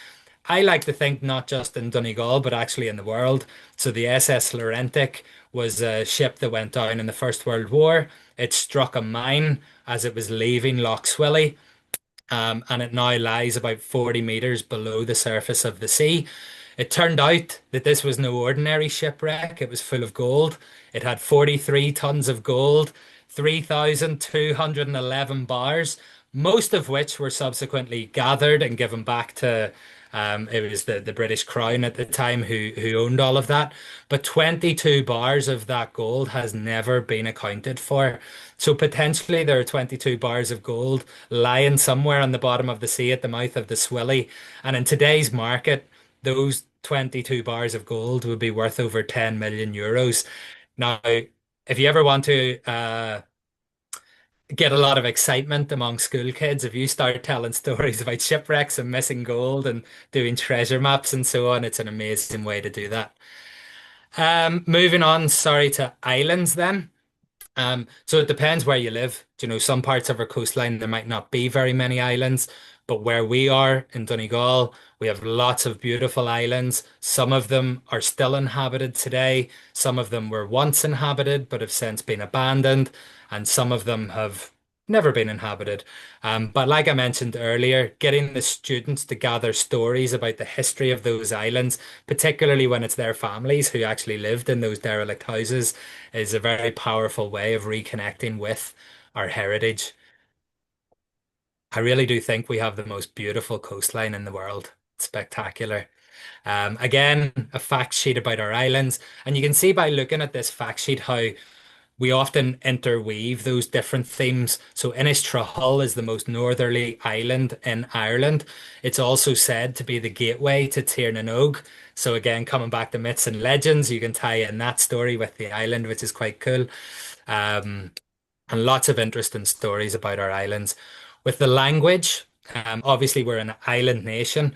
I like to think not just in Donegal, but actually in the world. So the SS Laurentic was a ship that went down in the First World War. It struck a mine as it was leaving Lough Swilly. and it now lies about 40 meters below the surface of the sea. It turned out that this was no ordinary shipwreck. It was full of gold. It had 43 tons of gold, 3,211 bars, most of which were subsequently gathered and given back to it was the British Crown at the time who owned all of that. But 22 bars of that gold has never been accounted for. So potentially there are 22 bars of gold lying somewhere on the bottom of the sea at the mouth of the Swilly. And in today's market, those 22 bars of gold would be worth over 10 million euros. Now, if you ever want to get a lot of excitement among school kids, if you start telling stories about shipwrecks and missing gold and doing treasure maps and so on, it's an amazing way to do that. Moving on, sorry, to islands then. So it depends where you live. You know, some parts of our coastline, there might not be very many islands, but where we are in Donegal, we have lots of beautiful islands. Some of them are still inhabited today. Some of them were once inhabited, but have since been abandoned, and some of them have never been inhabited. But like I mentioned earlier, getting the students to gather stories about the history of those islands, particularly when it's their families who actually lived in those derelict houses, is a very powerful way of reconnecting with our heritage. I really do think we have the most beautiful coastline in the world. It's spectacular. Again, a fact sheet about our islands. And you can see by looking at this fact sheet how we often interweave those different themes. So Innistrahull is the most northerly island in Ireland. It's also said to be the gateway to Tír na nÓg. So again, coming back to myths and legends, you can tie in that story with the island, which is quite cool. And lots of interesting stories about our islands. With the language, obviously we're an island nation.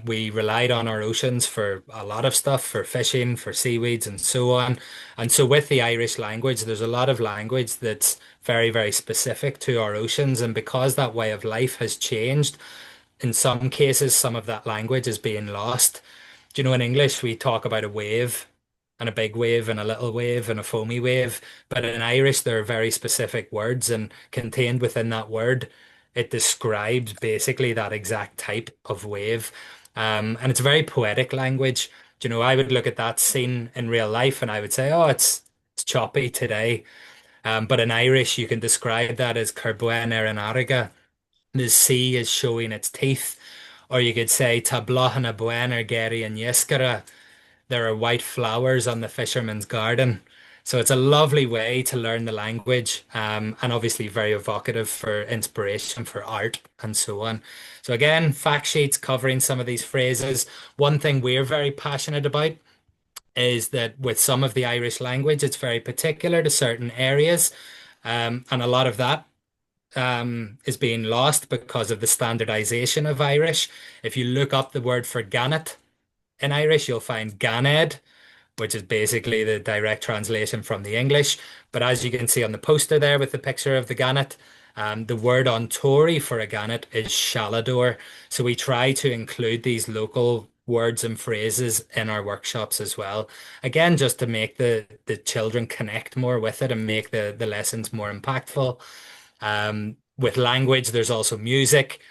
We relied on our oceans for a lot of stuff, for fishing, for seaweeds, and so on. And so with the Irish language, there's a lot of language that's very, very specific to our oceans. And because that way of life has changed, in some cases, some of that language is being lost. Do you know, in English, we talk about a wave and a big wave and a little wave and a foamy wave. But in Irish, there are very specific words, and contained within that word, it describes basically that exact type of wave. And it's a very poetic language. Do you know, I would look at that scene in real life and I would say, oh, it's choppy today. But in Irish, you can describe that as Carbuan ar an Araga. The sea is showing its teeth. Or you could say, Ta blochan a buen ar geri an Yescara. There are white flowers on the fisherman's garden. So it's a lovely way to learn the language, and obviously very evocative for inspiration for art and so on. So again, fact sheets covering some of these phrases. One thing we're very passionate about is that with some of the Irish language, it's very particular to certain areas, and a lot of that is being lost because of the standardization of Irish. If you look up the word for gannet in Irish, you'll find ganed, which is basically the direct translation from the English. But as you can see on the poster there with the picture of the gannet, the word on Tory for a gannet is shalador. So we try to include these local words and phrases in our workshops as well. Again, just to make the children connect more with it and make the lessons more impactful. With language, there's also music.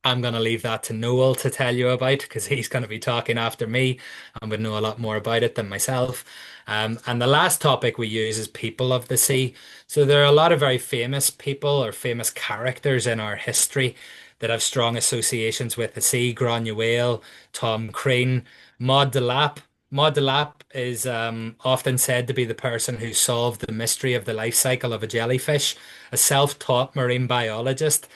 I'm going to leave that to Noel to tell you about because he's going to be talking after me and would know a lot more about it than myself. And the last topic we use is people of the sea. So there are a lot of very famous people or famous characters in our history that have strong associations with the sea. Granuaile, Tom Crean, Maud de Lapp. Maud de Lapp is often said to be the person who solved the mystery of the life cycle of a jellyfish, a self-taught marine biologist.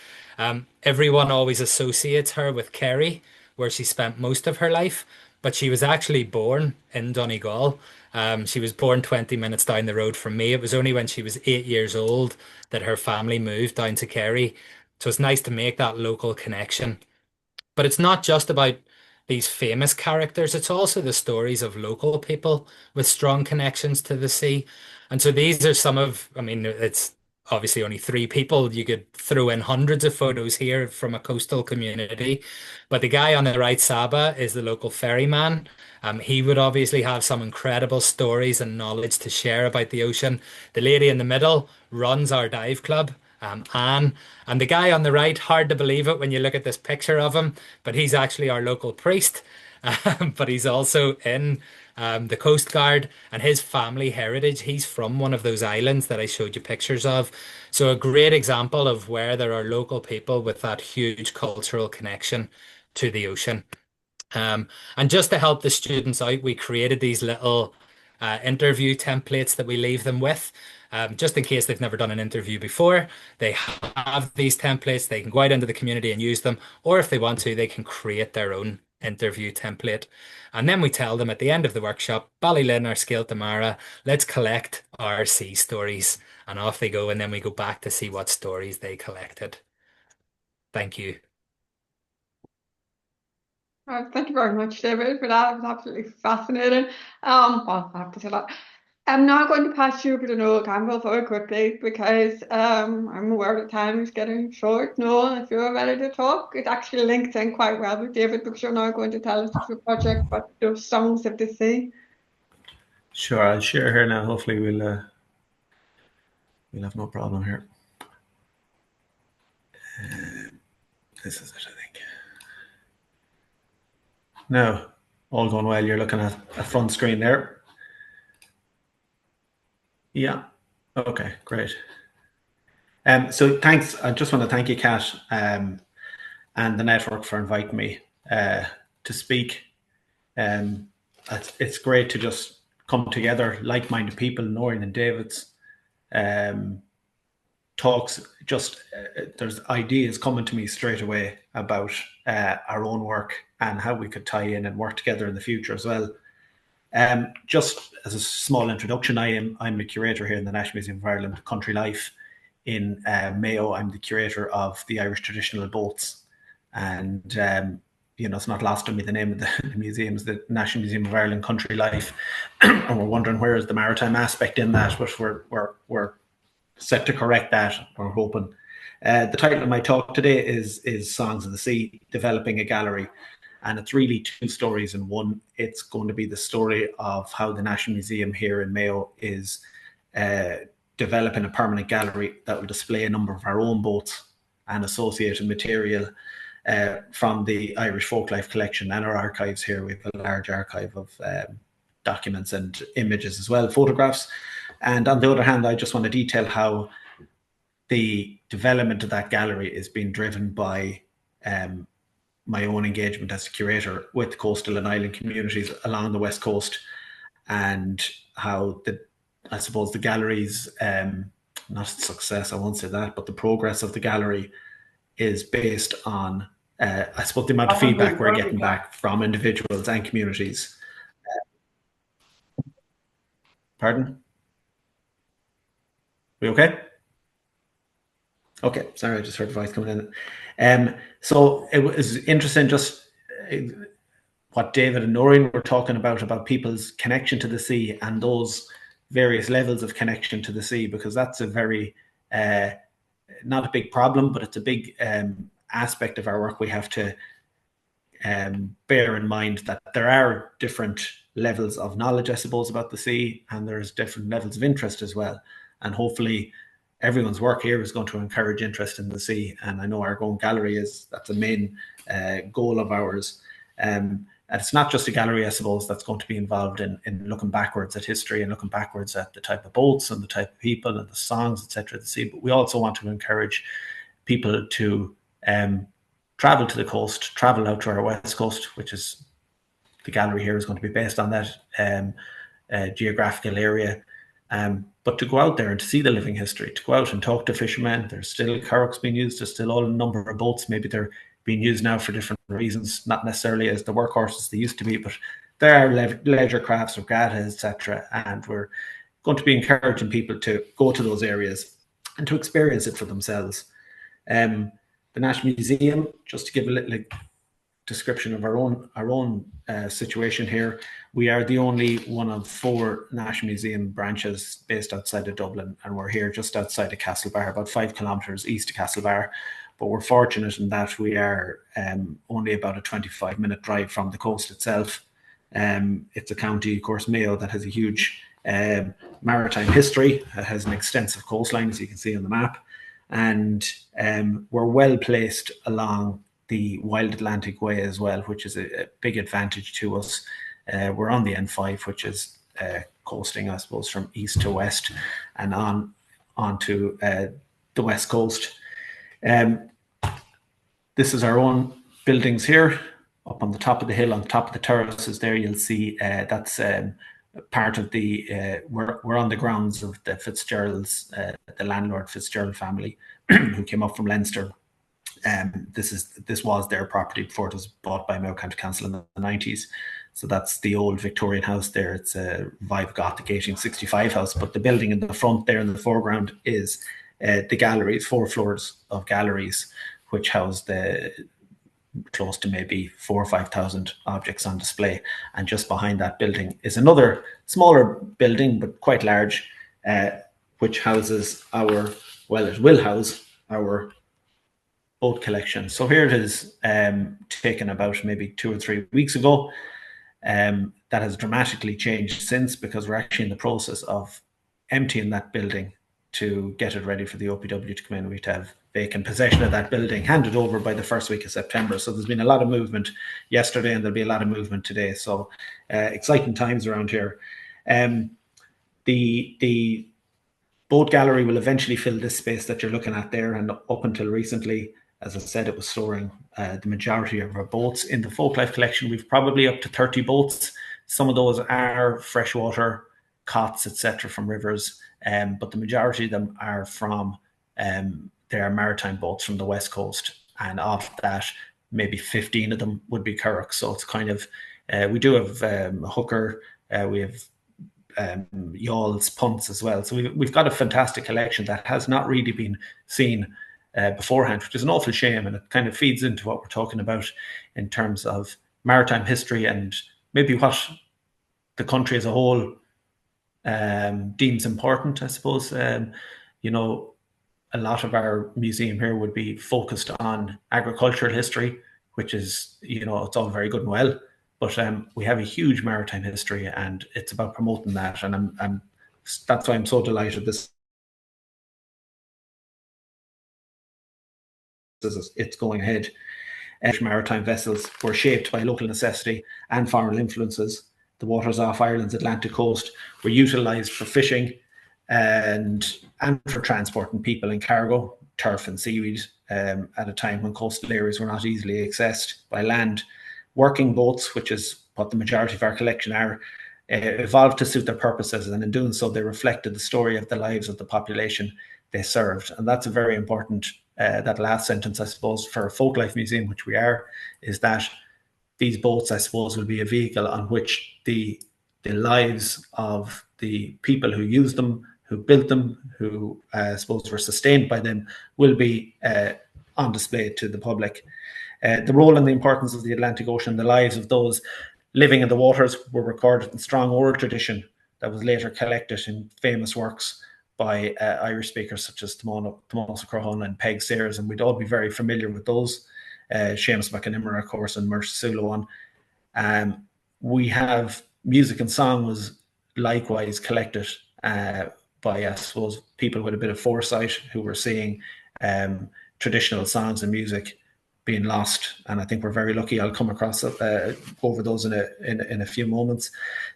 Everyone always associates her with Kerry, where she spent most of her life, but she was actually born in Donegal. She was born 20 minutes down the road from me. It was only when she was 8 years old that her family moved down to Kerry. So it's nice to make that local connection. But it's not just about these famous characters, it's also the stories of local people with strong connections to the sea. And so these are some of, I mean, it's obviously only three people. You could throw in hundreds of photos here from a coastal community. But the guy on the right, Saba, is the local ferryman. He would obviously have some incredible stories and knowledge to share about the ocean. The lady in the middle runs our dive club. Anne. And the guy on the right, hard to believe it when you look at this picture of him, but he's actually our local priest. But he's also in the Coast Guard, and his family heritage, he's from one of those islands that I showed you pictures of. So a great example of where there are local people with that huge cultural connection to the ocean. And just to help the students out, we created these little interview templates that we leave them with. Just in case they've never done an interview before, they have these templates. They can go out into the community and use them, or if they want to, they can create their own interview template. And then we tell them at the end of the workshop, Ballylin or Skeeltamara, let's collect our sea stories. And off they go, and then we go back to see what stories they collected. Thank you. Thank you very much, David, for that. It was absolutely fascinating. Well, I have to say that. I'm now going to pass you over to Noel Campbell very quickly because I'm aware that time is getting short. Noel, if you're ready to talk, it actually links in quite well with David because you're now going to tell us your project about those songs of the sea. Sure, I'll share here now. Hopefully we'll have no problem here. This is it, I think. Now, all going well. You're looking at a front screen there. Yeah. Okay, great. So thanks. I just want to thank you, Kat, and the network for inviting me to speak. It's great to just come together, like-minded people, Nóirín and David's talks. Just there's ideas coming to me straight away about our own work and how we could tie in and work together in the future as well. Just as a small introduction, I'm a curator here in the National Museum of Ireland Country Life in Mayo. I'm the curator of the Irish traditional boats, and it's not lost on me the name of the museum is the National Museum of Ireland Country Life, and we're wondering where is the maritime aspect in that, but we're set to correct that. We're hoping. The title of my talk today is Songs of the Sea: Developing a Gallery. And it's really two stories in one. It's going to be the story of how the National Museum here in Mayo is developing a permanent gallery that will display a number of our own boats and associated material from the Irish Folklife collection and our archives here. We have a large archive of documents and images as well, photographs. And on the other hand, I just want to detail how the development of that gallery is being driven by my own engagement as a curator with coastal and island communities along the West Coast, and how I suppose the gallery's not success, I won't say that, but the progress of the gallery is based on I suppose the amount of feedback we're getting back from individuals and communities. Pardon? We okay? Okay, sorry, I just heard the voice coming in. So it was interesting just what David and Nóirín were talking about people's connection to the sea and those various levels of connection to the sea, because that's a very, not a big problem, but it's a big aspect of our work. We have to bear in mind that there are different levels of knowledge, I suppose, about the sea, and there's different levels of interest as well. And hopefully everyone's work here is going to encourage interest in the sea. And I know our own gallery that's a main goal of ours. And it's not just a gallery, I suppose, that's going to be involved in looking backwards at history and looking backwards at the type of boats and the type of people and the songs, etc. at the sea. But we also want to encourage people to travel to the coast, travel out to our West Coast, which is the gallery here is going to be based on that geographical area. But to go out there and to see the living history, to go out and talk to fishermen. There's still currachs being used. There's still a number of boats. Maybe they're being used now for different reasons, not necessarily as the workhorses they used to be, but there are leisure crafts, regatta, etc. And we're going to be encouraging people to go to those areas and to experience it for themselves. The National Museum, just to give a little description of our own situation here, we are the only one of 4 National Museum branches based outside of Dublin, and we're here just outside of Castlebar, about 5 kilometres east of Castlebar. But we're fortunate in that we are only about a 25-minute drive from the coast itself. It's a county, of course, Mayo, that has a huge maritime history. It has an extensive coastline, as you can see on the map. and we're well placed along the Wild Atlantic Way as well, which is a big advantage to us. We're on the N5, which is coasting, I suppose, from east to west and on to the west coast. This is our own buildings here, up on the top of the hill, on top of the terraces there. You'll see that's part of the, we're on the grounds of the Fitzgeralds, the landlord Fitzgerald family, who came up from Leinster. This was their property before it was bought by Mayo County Council in the 90s. So that's the old Victorian house there. It's a Vive Gothic 1865 house, but the building in the front there in the foreground is the galleries, 4 floors of galleries, which house the close to maybe 4,000 or 5,000 objects on display. And just behind that building is another smaller building, but quite large, which houses our, well, it will house our boat collection. So here it is, taken about maybe 2 or 3 weeks ago. That has dramatically changed since, because we're actually in the process of emptying that building to get it ready for the OPW to come in. We have vacant possession of that building, handed over by the first week of September. So there's been a lot of movement yesterday, and there'll be a lot of movement today. So exciting times around here. The boat gallery will eventually fill this space that you're looking at there, and up until recently, as I said, it was storing the majority of our boats. In the Folklife collection, we've probably up to 30 boats. Some of those are freshwater cots, etc., from rivers, but the majority of them are from they are maritime boats from the west coast, and of that, maybe 15 of them would be currachs. So it's kind of we do have a hooker, we have yawls, punts as well. So we've got a fantastic collection that has not really been seen beforehand, which is an awful shame, and it kind of feeds into what we're talking about in terms of maritime history and maybe what the country as a whole deems important, I suppose. You know, a lot of our museum here would be focused on agricultural history, which is, you know, it's all very good and well, but we have a huge maritime history, and it's about promoting that. And that's why I'm so delighted it's going ahead. Maritime vessels were shaped by local necessity and foreign influences. The waters off Ireland's Atlantic coast were utilised for fishing and for transporting people and cargo, turf and seaweed, at a time when coastal areas were not easily accessed by land. Working boats, which is what the majority of our collection are, evolved to suit their purposes, and in doing so, they reflected the story of the lives of the population they served. And that's a very important, that last sentence, I suppose, for a folklife museum, which we are, is that these boats, I suppose, will be a vehicle on which the lives of the people who use them, who built them, who I suppose were sustained by them, will be on display to the public. The role and the importance of the Atlantic Ocean, the lives of those living in the waters, were recorded in strong oral tradition that was later collected in famous works by Irish speakers such as Tomás O'Crohon and Peg Sayers, and we'd all be very familiar with those. Seamus McCann, of course, and Mercer Sulawan. We have music and song was likewise collected by, I suppose, people with a bit of foresight who were seeing traditional songs and music being lost, and I think we're very lucky. I'll come across over those in a few moments.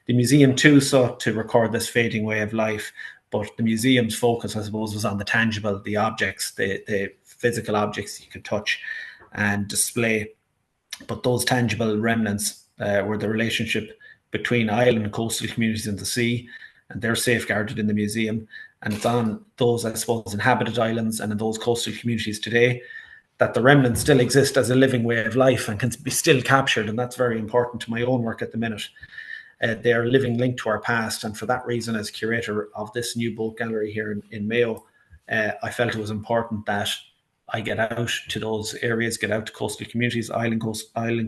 The museum too sought to record this fading way of life, but the museum's focus, I suppose, was on the tangible, the objects, the physical objects you could touch and display. But those tangible remnants were the relationship between island and coastal communities and the sea, and they're safeguarded in the museum. And it's on those, I suppose, inhabited islands and in those coastal communities today that the remnants still exist as a living way of life and can be still captured. And that's very important to my own work at the minute. They are a living link to our past. And for that reason, as curator of this new boat gallery here in Mayo, I felt it was important that I get out to those areas, get out to coastal communities, island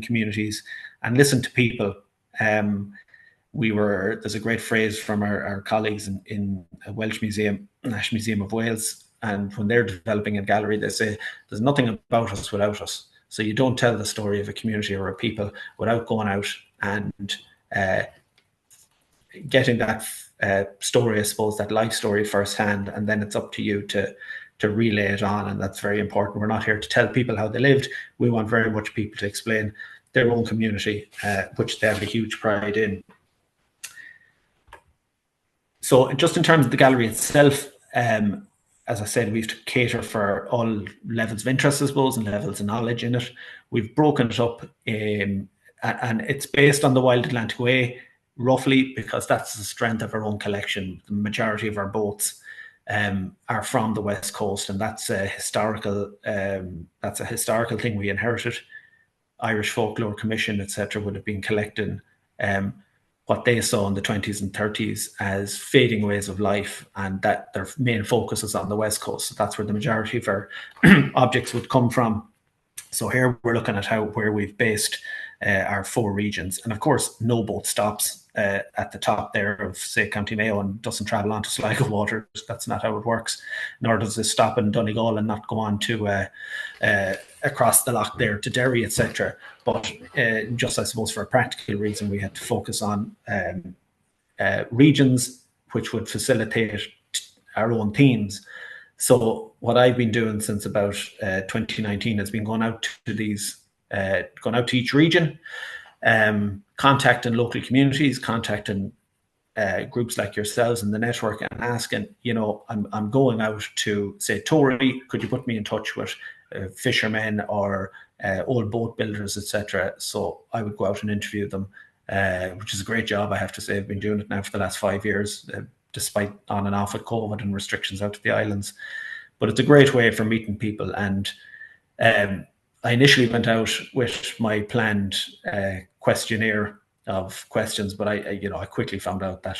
communities, and listen to people. There's a great phrase from our colleagues in a Welsh museum, National Museum of Wales, and when they're developing a gallery, they say, there's nothing about us without us. So you don't tell the story of a community or a people without going out and getting that story, I suppose, that life story firsthand, and then it's up to you to to relay it on, and that's very important. We're not here to tell people how they lived. We want very much people to explain their own community, which they have a huge pride in. So just in terms of the gallery itself, as I said, we have to cater for all levels of interest, I suppose, and levels of knowledge in it. We've broken it up, and it's based on the Wild Atlantic Way, roughly, because that's the strength of our own collection. The majority of our boats are from the West Coast, and that's a historical thing we inherited. Irish Folklore Commission, etc., would have been collecting what they saw in the 20s and 30s as fading ways of life, and that their main focus is on the West Coast. So that's where the majority of our objects would come from. So here we're looking at where we've based our 4 regions. And of course, no boat stops at the top there of, say, County Mayo and doesn't travel on to Sligo waters. That's not how it works. Nor does it stop in Donegal and not go on to across the loch there to Derry, etc. But just, I suppose, for a practical reason, we had to focus on regions which would facilitate our own themes. So what I've been doing since about 2019 has been going out to each region, contacting local communities, contacting groups like yourselves in the network, and asking, I'm going out to, say, Tory, could you put me in touch with fishermen or old boat builders, etc. So I would go out and interview them, which is a great job, I have to say. I've been doing it now for the last 5 years, despite on and off with COVID and restrictions out to the islands. But it's a great way for meeting people. And I initially went out with my planned questionnaire of questions, but I quickly found out that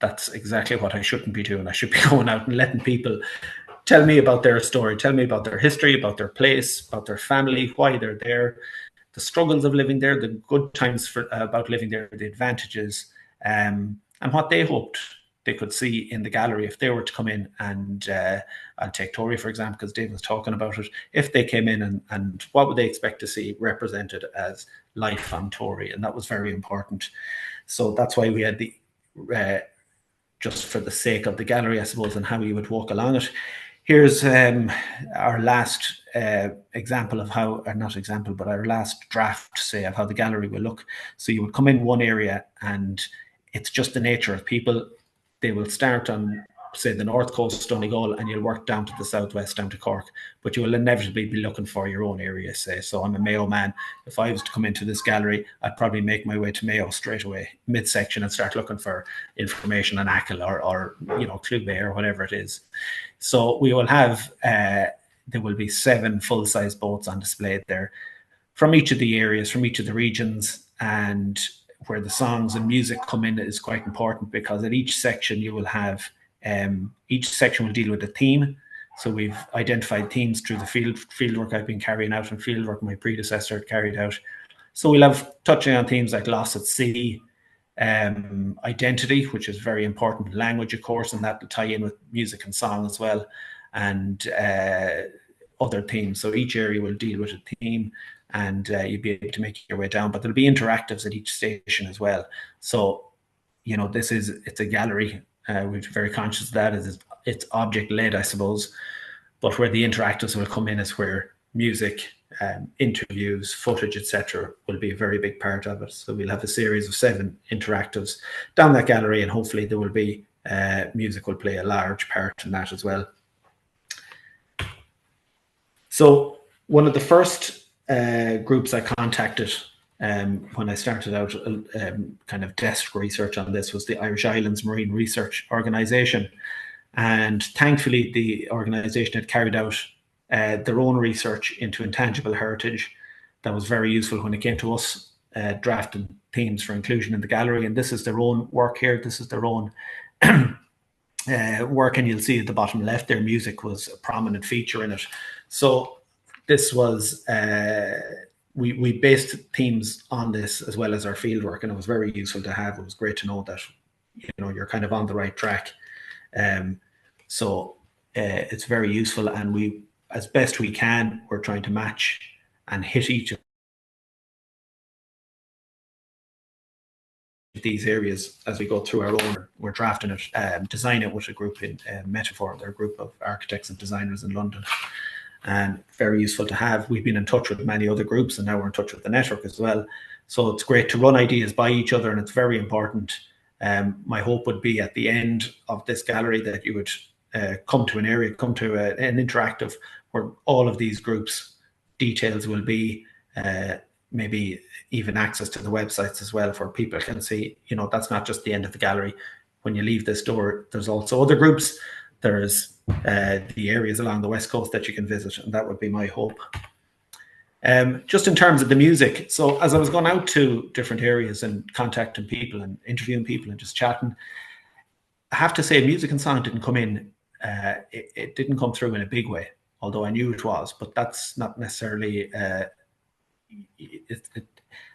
that's exactly what I shouldn't be doing. I should be going out and letting people tell me about their story, tell me about their history, about their place, about their family, why they're there, the struggles of living there, the good times about living there, the advantages, and what they hoped they could see in the gallery if they were to come in. And I'll take Tory, for example, because Dave was talking about it. If they came in and what would they expect to see represented as life on Tory? And that was very important. So that's why we had the, just for the sake of the gallery, I suppose, and how you would walk along it. Here's our last example of how, or not example, but our last draft, say, of how the gallery will look. So you would come in one area and it's just the nature of people. They will start on, say, the north coast, Donegal, and you'll work down to the southwest, down to Cork. But you will inevitably be looking for your own area, say. So I'm a Mayo man. If I was to come into this gallery, I'd probably make my way to Mayo straight away, midsection, and start looking for information on Achill or Clew Bay or whatever it is. So we will have, there will be 7 full-size boats on display there from each of the areas, from each of the regions, and where the songs and music come in is quite important, because at each section you will have, each section will deal with a theme. So we've identified themes through the field work I've been carrying out and field work my predecessor carried out. So we'll have touching on themes like loss at sea, identity, which is very important, language, of course, and that will tie in with music and song as well, and other themes. So each area will deal with a theme, and you'll be able to make your way down. But there'll be interactives at each station as well. So, it's a gallery. We're very conscious of that. It's object-led, I suppose. But where the interactives will come in is where music, interviews, footage, etc. will be a very big part of it. So we'll have a series of 7 interactives down that gallery, and hopefully there will be music will play a large part in that as well. So one of the first groups I contacted when I started out kind of desk research on this was the Irish Islands Marine Research Organisation. And thankfully, the organisation had carried out their own research into intangible heritage. That was very useful when it came to us drafting themes for inclusion in the gallery. And this is their own work here. This is their own work. And you'll see at the bottom left, their music was a prominent feature in it. So this was, we based themes on this as well as our fieldwork, and it was very useful to have. It was great to know that, you're kind of on the right track. So it's very useful, and we, as best we can, we're trying to match and hit each of these areas as we go through our own. We're drafting it, designing it with a group in Metaphor. They're a group of architects and designers in London, and very useful to have. We've been in touch with many other groups, and now we're in touch with the network as well. So it's great to run ideas by each other, and it's very important. My hope would be at the end of this gallery that you would come to an area, come to an interactive where all of these groups' details will be, maybe even access to the websites as well, where people can see, you know, that's not just the end of the gallery. When you leave this door, there's also other groups. There's the areas along the West Coast that you can visit, and that would be my hope. Just in terms of the music, so as I was going out to different areas and contacting people and interviewing people and just chatting, I have to say music and song didn't come in, it didn't come through in a big way, although I knew it was, but that's not necessarily,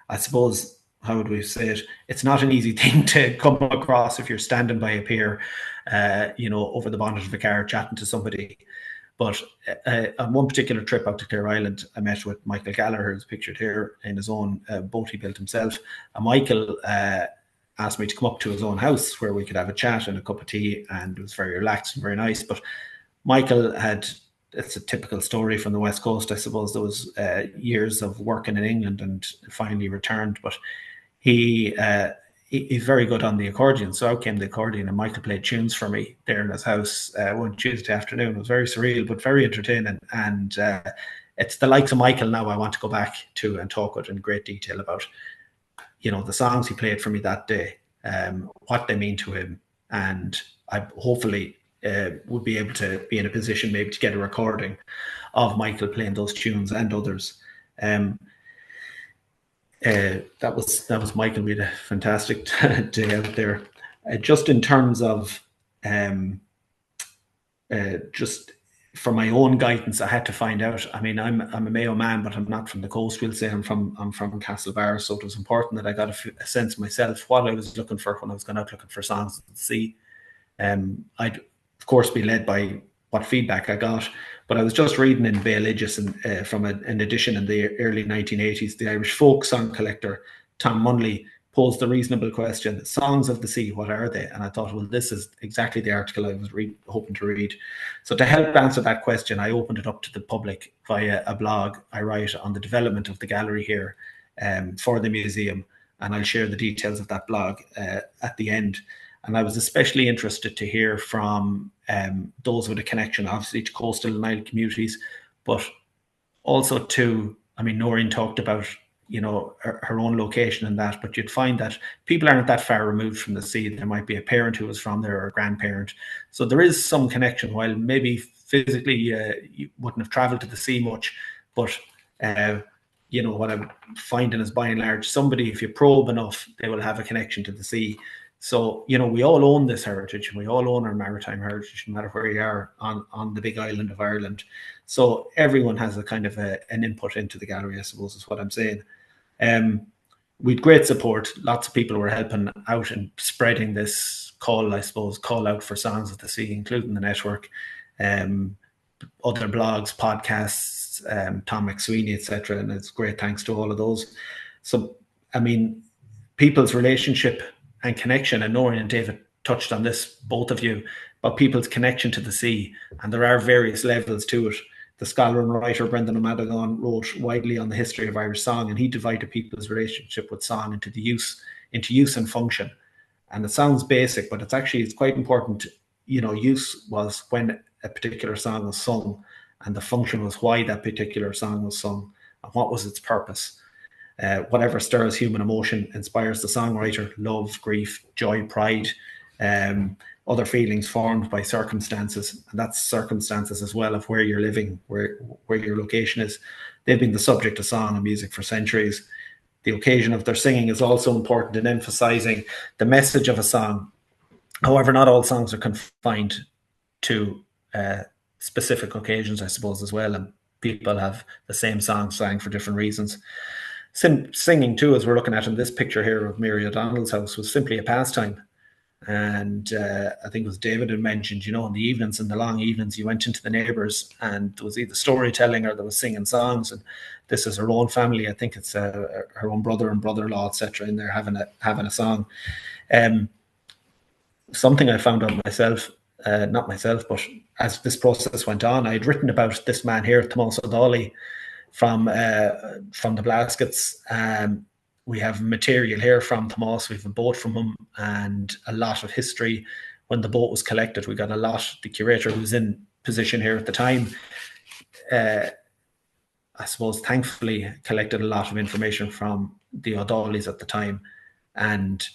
I suppose, how would we say it? It's not an easy thing to come across if you're standing by a pier, you know, over the bonnet of a car chatting to somebody. But on one particular trip out to Clare Island, I met with Michael Gallagher, who's pictured here, in his own boat he built himself. And Michael asked me to come up to his own house where we could have a chat and a cup of tea, and it was very relaxed and very nice. But Michael had, it's a typical story from the West Coast, I suppose. There was years of working in England and finally returned, but he's very good on the accordion. So out came the accordion, and Michael played tunes for me there in his house one Tuesday afternoon. It was very surreal, but very entertaining. And it's the likes of Michael now I want to go back to and talk with in great detail about, you know, the songs he played for me that day, what they mean to him. And I hopefully would be able to be in a position maybe to get a recording of Michael playing those tunes and others. That was Michael. We had a fantastic day out there. Just in terms of just for my own guidance, I had to find out. I mean, I'm a Mayo man, but I'm not from the coast. We'll say I'm from Castlebar, so it was important that I got a sense myself what I was looking for when I was going out looking for songs at the sea. I'd of course be led by what feedback I got, but I was just reading in Baeligious and from an edition in the early 1980s, the Irish folk song collector Tom Munley posed the reasonable question: songs of the sea, what are they? And I thought, well, this is exactly the article I was hoping to read. So to help answer that question, I opened it up to the public via a blog I write on the development of the gallery here for the museum, and I'll share the details of that blog at the end. And I was especially interested to hear from those with a connection, obviously, to coastal and island communities, but also to, I mean, Nóirín talked about, you know, her own location and that, but you'd find that people aren't that far removed from the sea. There might be a parent who was from there or a grandparent. So there is some connection, while maybe physically you wouldn't have traveled to the sea much, but you know, what I'm finding is by and large, somebody, if you probe enough, they will have a connection to the sea. So, you know, we all own this heritage, and we all own our maritime heritage, no matter where you are on the big island of Ireland. So everyone has a kind of an input into the gallery, I suppose, is what I'm saying. With great support, lots of people were helping out and spreading this call, I suppose, call out for songs of the sea, including the network, other blogs, podcasts, Tom McSweeney, etc. And it's great thanks to all of those. So, I mean, people's relationship and connection, and Nóirín and David touched on this, both of you, about people's connection to the sea, and there are various levels to it. The scholar and writer Brendan O'Madagon wrote widely on the history of Irish song, and he divided people's relationship with song into use and function. And it sounds basic, but it's quite important. You know, use was when a particular song was sung, and the function was why that particular song was sung and what was its purpose. Whatever stirs human emotion inspires the songwriter: love, grief, joy, pride, other feelings formed by circumstances. And that's circumstances as well of where you're living, where your location is. They've been the subject of song and music for centuries. The occasion of their singing is also important in emphasizing the message of a song. However, not all songs are confined to specific occasions, I suppose, as well. And people have the same song sang for different reasons. Singing too, as we're looking at in this picture here of Mary O'Donnell's house, was simply a pastime. And I think it was David had mentioned, in the evenings, in the long evenings, you went into the neighbours and there was either storytelling or there was singing songs. And this is her own family. I think it's her own brother and brother-in-law, etc., in there having a song. Something I found out myself, not myself, but as this process went on, I had written about this man here, Tomás O'Donnell, from the Blaskets. We have material here from Tomás. We have a boat from him and a lot of history. When the boat was collected, we got a lot. The curator who was in position here at the time, I suppose, thankfully collected a lot of information from the O'Donnells at the time. And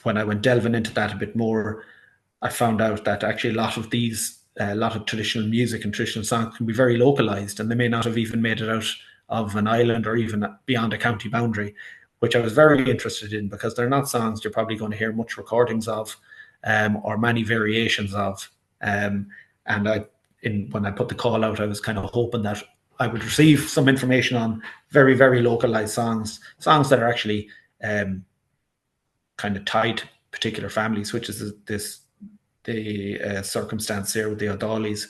when I went delving into that a bit more, I found out that actually a lot of traditional music and traditional songs can be very localized, and they may not have even made it out of an island or even beyond a county boundary, which I was very interested in, because they're not songs you're probably going to hear much recordings of, or many variations of. And when I put the call out, I was kind of hoping that I would receive some information on very, very localized songs that are actually kind of tied to particular families, which is the circumstance here with the O'Donnells,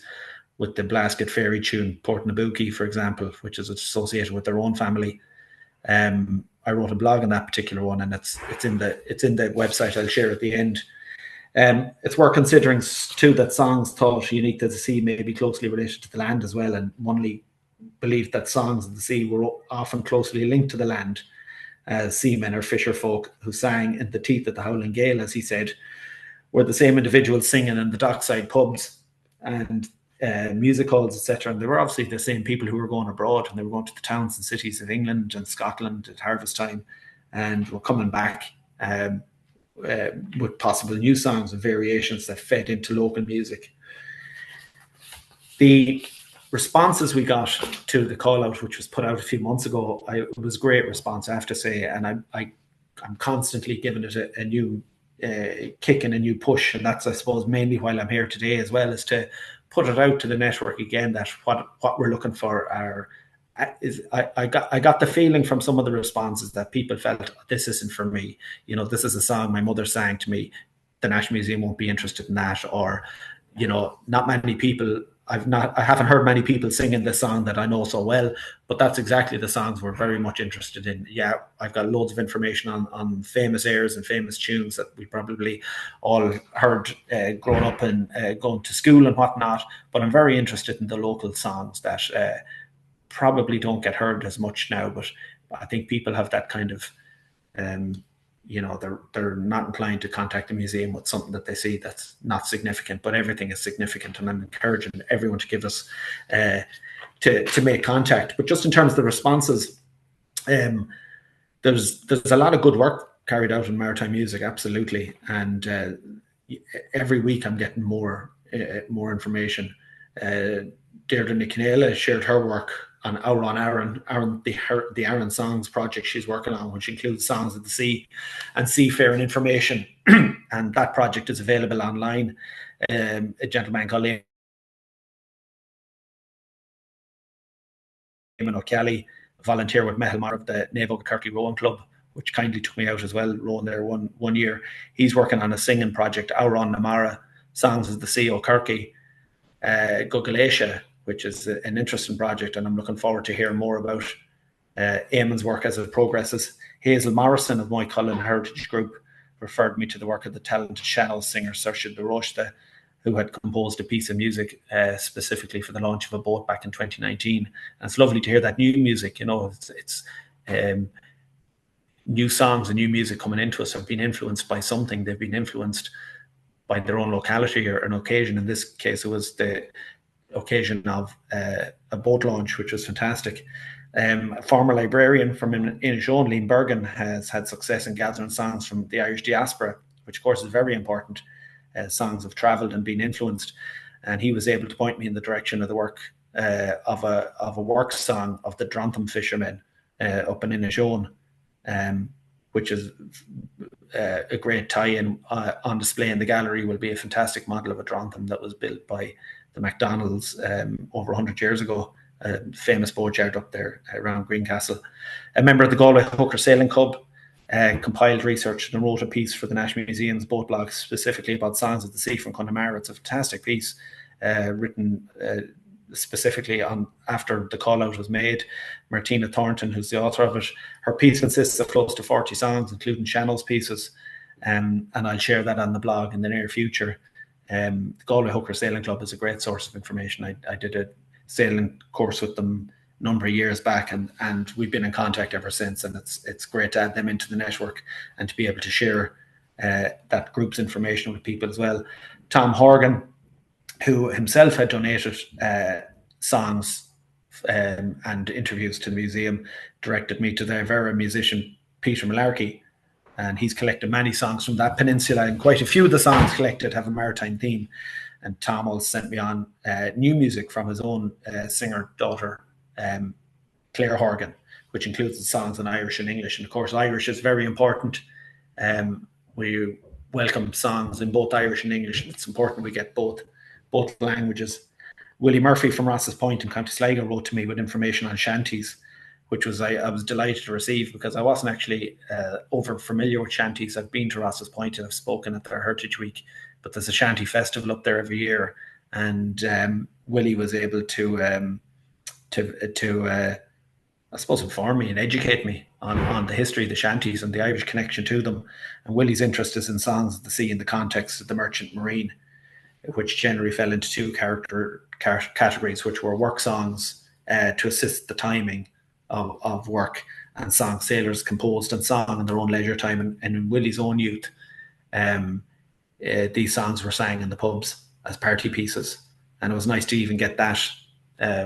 with the Blasket fairy tune Port Nabucco, for example, which is associated with their own family. I wrote a blog on that particular one, and it's in the website. I'll share at the end. It's worth considering too that songs thought unique to the sea may be closely related to the land as well, and Munley believed that songs of the sea were often closely linked to the land, as seamen or fisher folk who sang in the teeth of the howling gale, as he said, were the same individuals singing in the dockside pubs and music halls, etc. And they were obviously the same people who were going abroad, and they were going to the towns and cities of England and Scotland at harvest time, and were coming back with possible new songs and variations that fed into local music. The responses we got to the call out, which was put out a few months ago, it was a great response, I have to say, and I'm constantly giving it a new kick and a new push, and that's, I suppose, mainly while I'm here today, as well as to put it out to the network again that what we're looking for I got the feeling from some of the responses that people felt, this isn't for me. This is a song my mother sang to me. The National Museum won't be interested in that. Or, not many people. I haven't heard many people singing this song that I know so well, but that's exactly the songs we're very much interested in. Yeah, I've got loads of information on famous airs and famous tunes that we probably all heard growing up and going to school and whatnot, but I'm very interested in the local songs that probably don't get heard as much now, but I think people have that kind of they're not inclined to contact the museum with something that they see that's not significant, but everything is significant, and I'm encouraging everyone to give us to make contact. But just in terms of the responses, there's a lot of good work carried out in maritime music, absolutely, and every week I'm getting more information. Deirdre Nicanela shared her work on the Aran Songs project she's working on, which includes songs of the sea and seafaring information. And that project is available online. A gentleman called Eamon O'Kelly, a volunteer with Mehel Mar of the Naval Kirky Rowing Club, which kindly took me out as well, rowing there one year. He's working on a singing project, Auron Namara, Songs of the Sea O Kirky, Gugalatia, which is an interesting project, and I'm looking forward to hearing more about Eamon's work as it progresses. Hazel Morrison of Moycullen Heritage Group referred me to the work of the talented Shannon singer Saoirse de Rochta, who had composed a piece of music specifically for the launch of a boat back in 2019. And it's lovely to hear that new music. It's new songs and new music coming into us have been influenced by something. They've been influenced by their own locality or an occasion. In this case, it was the occasion of a boat launch, which was fantastic. A former librarian from Inishowen, Liam Bergen, has had success in gathering songs from the Irish diaspora, which of course is very important. Songs have travelled and been influenced, and he was able to point me in the direction of the work of a work song of the Drontham fishermen up in Inishowen, which is a great tie-in. On display in the gallery will be a fantastic model of a Drontham that was built by the McDonald's over 100 years ago, a famous boatyard up there around Greencastle. A member of the Galway Hooker Sailing Club, compiled research and wrote a piece for the National Museum's boat blog specifically about Songs of the Sea from Connemara. It's a fantastic piece written specifically on after the call out was made. Martina Thornton, who's the author of it, her piece consists of close to 40 songs, including Shannon's pieces, and I'll share that on the blog in the near future. The Galway Hooker Sailing Club is a great source of information. I did a sailing course with them a number of years back, and we've been in contact ever since, and it's great to add them into the network and to be able to share that group's information with people as well. Tom Horgan, who himself had donated songs and interviews to the museum, directed me to their very musician Peter Malarkey, and he's collected many songs from that peninsula, and quite a few of the songs collected have a maritime theme. And Tom also sent me on new music from his own singer-daughter, Claire Horgan, which includes the songs in Irish and English. And of course, Irish is very important. We welcome songs in both Irish and English. It's important we get both languages. Willie Murphy from Ross's Point in County Sligo wrote to me with information on shanties, which was I was delighted to receive, because I wasn't actually over familiar with shanties. I've been to Ross's Point and I've spoken at their Heritage Week, but there's a shanty festival up there every year, and Willie was able to I suppose inform me and educate me on the history of the shanties and the Irish connection to them. And Willie's interest is in songs of the sea in the context of the merchant marine, which generally fell into two categories, which were work songs to assist the timing of work, and songs sailors composed and sung in their own leisure time. And in Willie's own youth, these songs were sang in the pubs as party pieces, and it was nice to even get that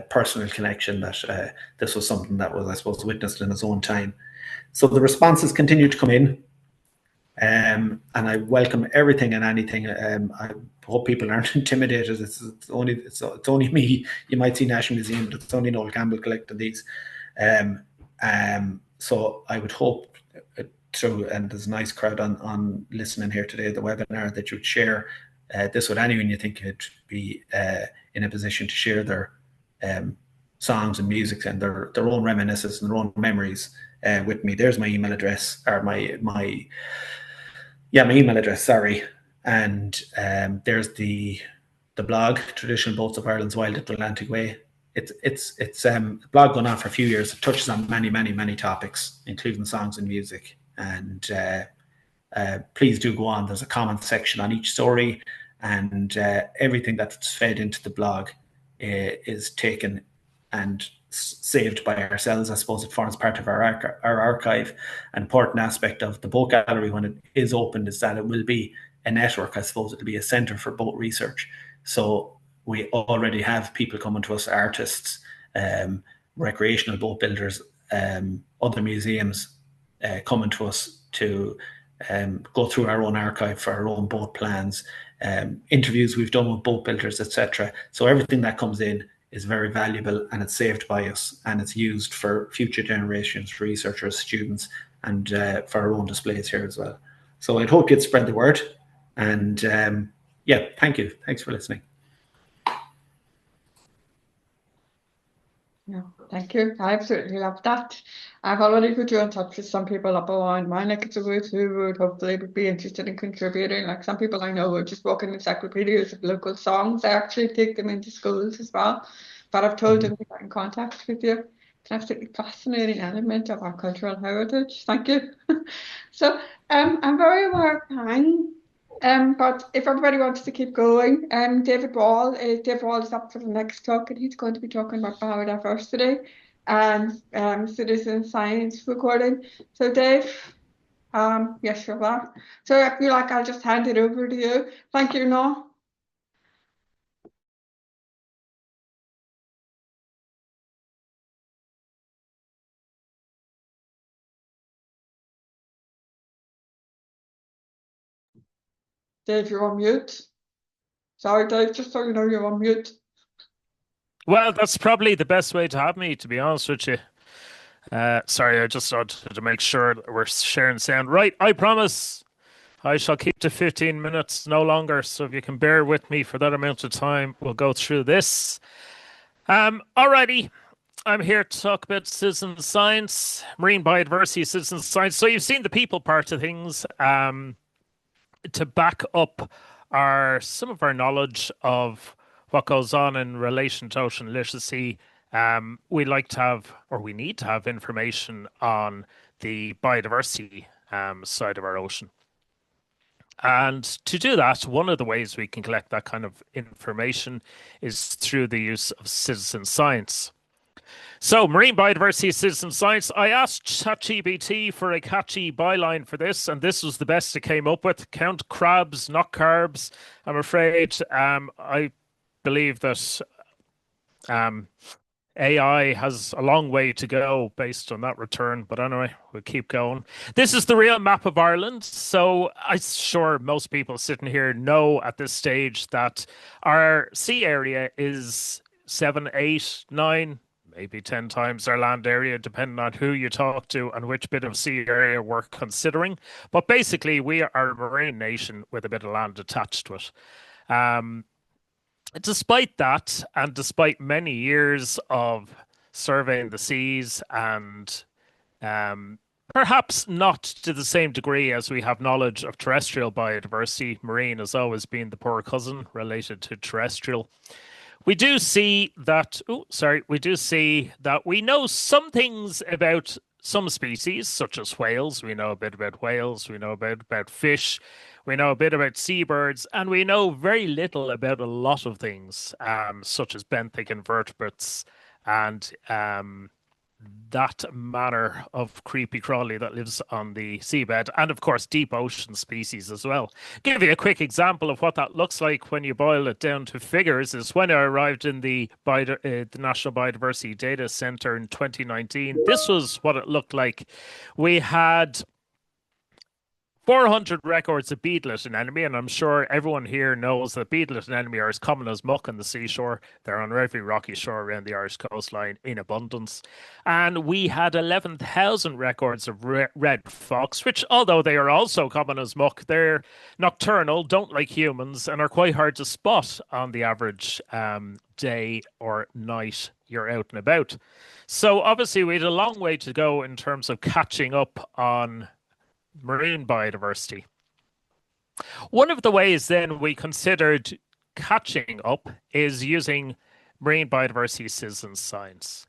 personal connection that this was something that was, I suppose, witnessed in his own time. So the responses continue to come in, and I welcome everything and anything. I hope people aren't intimidated. It's only me. You might see National Museum, but it's only Noel Campbell collecting these. So I would hope and there's a nice crowd on listening here today, the webinar, that you would share this with anyone you think could be in a position to share their songs and music and their own reminiscences and their own memories with me. There's my email address, or my email address, sorry. And there's the blog, Traditional Boats of Ireland's Wild Atlantic Way. It's a blog going on for a few years. It touches on many topics, including songs and music. And please do go on. There's a comment section on each story, and everything that's fed into the blog is taken and saved by ourselves. I suppose it forms part of our archive. An important aspect of the boat gallery when it is opened is that it will be a network. I suppose it'll be a centre for boat research. So we already have people coming to us, artists, recreational boat builders, other museums coming to us to go through our own archive for our own boat plans, interviews we've done with boat builders, etc. So everything that comes in is very valuable, and it's saved by us, and it's used for future generations, researchers, students, and for our own displays here as well. So I'd hope you'd spread the word, and thank you. Thanks for listening. Yeah, thank you. I absolutely love that. I've already put you in touch with some people up around my neck of the woods who would hopefully be interested in contributing. Like some people I know who are just walking encyclopedias of local songs. I actually take them into schools as well. But I've told them to get in contact with you. It's an absolutely fascinating element of our cultural heritage. Thank you. So I'm very aware of time. But if everybody wants to keep going, David Wall is up for the next talk, and he's going to be talking about biodiversity and citizen science recording. So Dave, yes, you're there. So if you like, I'll just hand it over to you. Thank you, Noel. Dave, you're on mute. Sorry, Dave, just so you know, you're on mute. Well, that's probably the best way to have me, to be honest with you. Sorry, I just wanted to make sure that we're sharing sound. Right, I promise I shall keep to 15 minutes, no longer. So if you can bear with me for that amount of time, we'll go through this. Alrighty. I'm here to talk about citizen science, marine biodiversity, citizen science. So you've seen the people part of things. To back up some of our knowledge of what goes on in relation to ocean literacy, we like to have, or we need to have, information on the biodiversity side of our ocean. And to do that, one of the ways we can collect that kind of information is through the use of citizen science. So, marine biodiversity citizen science. I asked ChatGPT for a catchy byline for this, and this was the best it came up with. Count crabs, not carbs. I'm afraid I believe that AI has a long way to go based on that return. But anyway, we'll keep going. This is the real map of Ireland. So I'm sure most people sitting here know at this stage that our sea area is 7, 8, 9, maybe 10 times our land area, depending on who you talk to and which bit of sea area we're considering. But basically, we are a marine nation with a bit of land attached to it. Despite that, and despite many years of surveying the seas and perhaps not to the same degree as we have knowledge of terrestrial biodiversity, marine has always been the poor cousin related to terrestrial. We do see that, we know some things about some species, such as whales. We know a bit about whales. We know a bit about fish. We know a bit about seabirds. And we know very little about a lot of things, such as benthic invertebrates and that manner of creepy crawly that lives on the seabed, and of course deep ocean species as well. Give you a quick example of what that looks like when you boil it down to figures is when I arrived in the National Biodiversity Data Centre in 2019. This was what it looked like. We had 400 records of beadlet anemone, and I'm sure everyone here knows that beadlet anemone are as common as muck on the seashore. They're on every rocky shore around the Irish coastline in abundance. And we had 11,000 records of red fox, which, although they are also common as muck, they're nocturnal, don't like humans, and are quite hard to spot on the average day or night you're out and about. So obviously we had a long way to go in terms of catching up on marine biodiversity. One of the ways then we considered catching up is using marine biodiversity citizen science.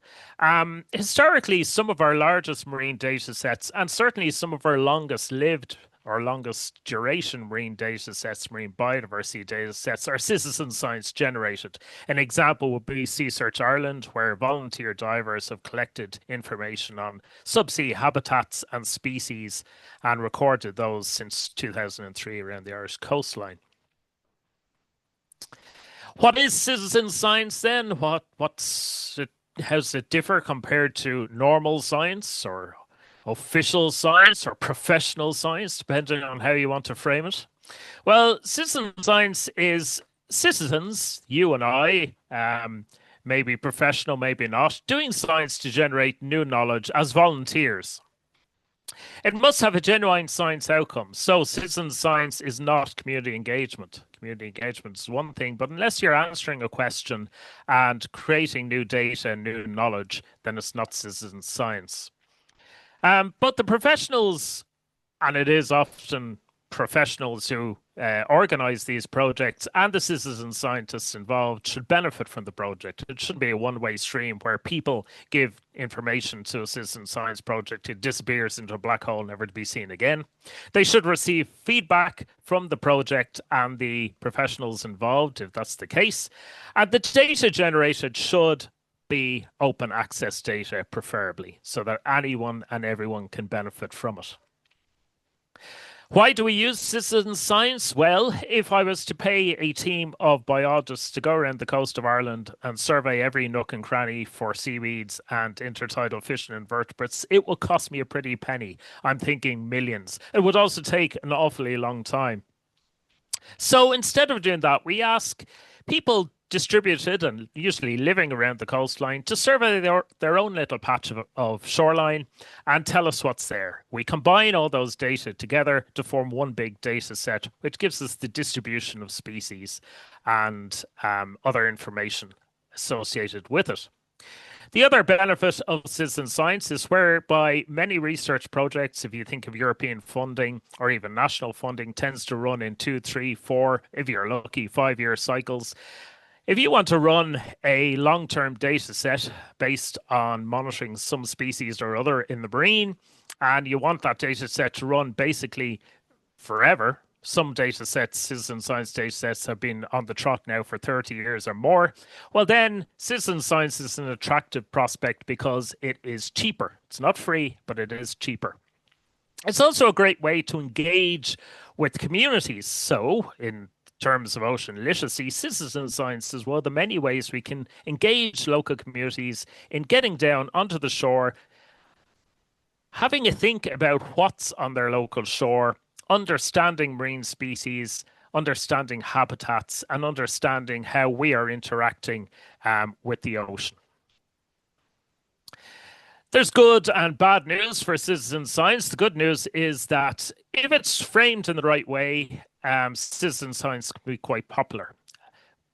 Historically, some of our largest marine data sets, and certainly some of our longest lived or longest duration marine data sets, marine biodiversity data sets, are citizen science generated. An example would be Sea Search Ireland, where volunteer divers have collected information on subsea habitats and species and recorded those since 2003 around the Irish coastline. What is citizen science then? How does it differ compared to normal science or official science or professional science, depending on how you want to frame it? Well, citizen science is citizens, you and I, maybe professional, maybe not, doing science to generate new knowledge as volunteers. It must have a genuine science outcome. So citizen science is not community engagement. Community engagement is one thing, but unless you're answering a question and creating new data and new knowledge, then it's not citizen science. But the professionals, and it is often professionals who organize these projects and the citizen scientists involved should benefit from the project. It shouldn't be a one-way stream where people give information to a citizen science project, it disappears into a black hole, never to be seen again. They should receive feedback from the project and the professionals involved, if that's the case. And the data generated should be open access data, preferably, so that anyone and everyone can benefit from it. Why do we use citizen science? Well, if I was to pay a team of biologists to go around the coast of Ireland and survey every nook and cranny for seaweeds and intertidal fish and invertebrates, it would cost me a pretty penny. I'm thinking millions. It would also take an awfully long time. So instead of doing that, we ask people distributed and usually living around the coastline to survey their own little patch of shoreline and tell us what's there. We combine all those data together to form one big data set, which gives us the distribution of species and other information associated with it. The other benefit of citizen science is whereby many research projects, if you think of European funding or even national funding, tends to run in 2, 3, 4, if you're lucky, 5-year cycles. If you want to run a long-term data set based on monitoring some species or other in the marine, and you want that data set to run basically forever, some data sets, citizen science data sets, have been on the trot now for 30 years or more, well then citizen science is an attractive prospect because it is cheaper. It's not free, but it is cheaper. It's also a great way to engage with communities. So in terms of ocean literacy, citizen science is one of the many ways we can engage local communities in getting down onto the shore, having a think about what's on their local shore, understanding marine species, understanding habitats, and understanding how we are interacting with the ocean. There's good and bad news for citizen science. The good news is that if it's framed in the right way, citizen science can be quite popular.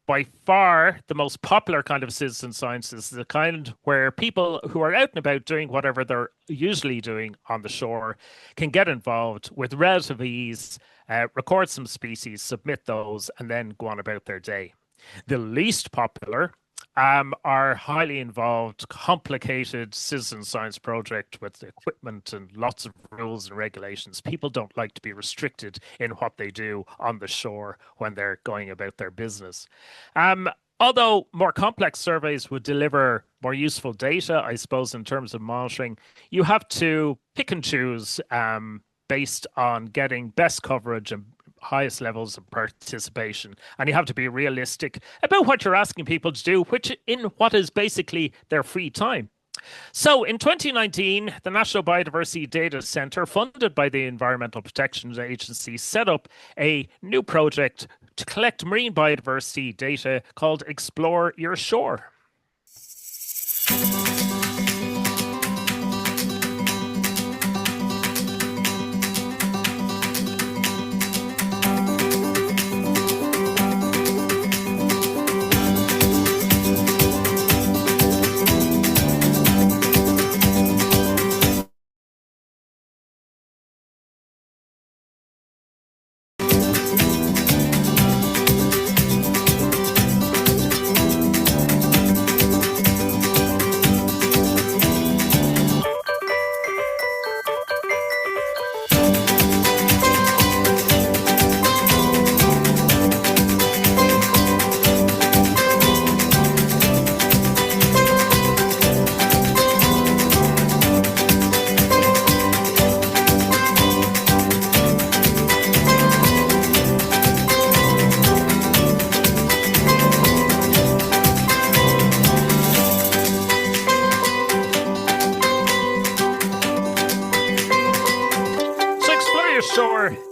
By far, the most popular kind of citizen science is the kind where people who are out and about doing whatever they're usually doing on the shore can get involved with relative ease, record some species, submit those, and then go on about their day. The least popular are highly involved, complicated citizen science project with equipment and lots of rules and regulations. People don't like to be restricted in what they do on the shore when they're going about their business. Although more complex surveys would deliver more useful data, I suppose, in terms of monitoring, you have to pick and choose based on getting best coverage and highest levels of participation, and you have to be realistic about what you're asking people to do, which in what is basically their free time. So in 2019, the National Biodiversity Data Centre, funded by the Environmental Protection Agency, set up a new project to collect marine biodiversity data called Explore Your Shore.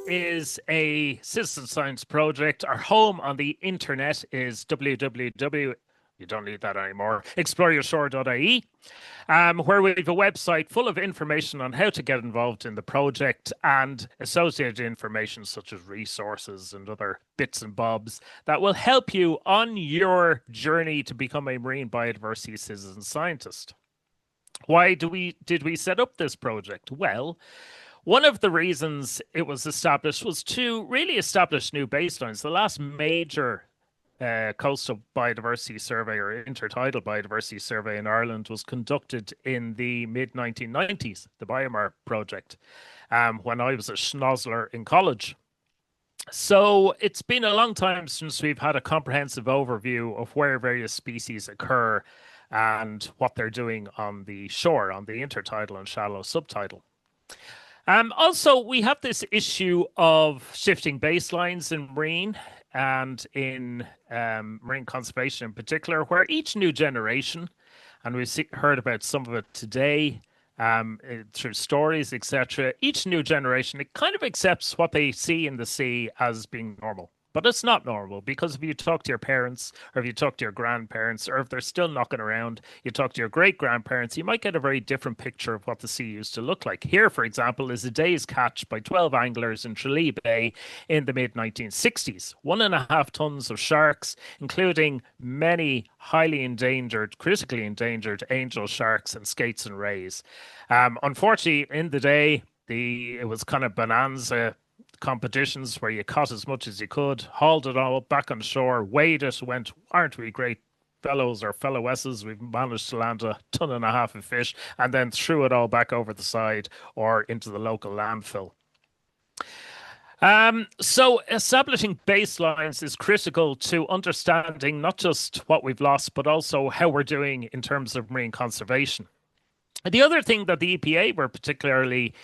Is a citizen science project. Our home on the internet is www. You don't need that anymore. ExploreYourShore.ie, where we have a website full of information on how to get involved in the project and associated information such as resources and other bits and bobs that will help you on your journey to become a marine biodiversity citizen scientist. Why did we set up this project? Well, one of the reasons it was established was to really establish new baselines. The last major coastal biodiversity survey or intertidal biodiversity survey in Ireland was conducted in the mid-1990s, the Biomar project, when I was a schnozzler in college. So it's been a long time since we've had a comprehensive overview of where various species occur and what they're doing on the shore, on the intertidal and shallow subtidal. Also, we have this issue of shifting baselines in marine and in marine conservation in particular, where each new generation, and we've heard about some of it today through stories, etc., each new generation, it kind of accepts what they see in the sea as being normal. But it's not normal, because if you talk to your parents, or if you talk to your grandparents, or if they're still knocking around, you talk to your great-grandparents, you might get a very different picture of what the sea used to look like. Here, for example, is a day's catch by 12 anglers in Tralee Bay in the mid-1960s. 1.5 tons of sharks, including many highly endangered, critically endangered angel sharks and skates and rays. Unfortunately, in the day, it was kind of bonanza competitions where you caught as much as you could, hauled it all back on shore, weighed it, went, aren't we great fellows or fellowesses? We've managed to land 1.5 tons of fish, and then threw it all back over the side or into the local landfill. So establishing baselines is critical to understanding not just what we've lost, but also how we're doing in terms of marine conservation. The other thing that the EPA were particularly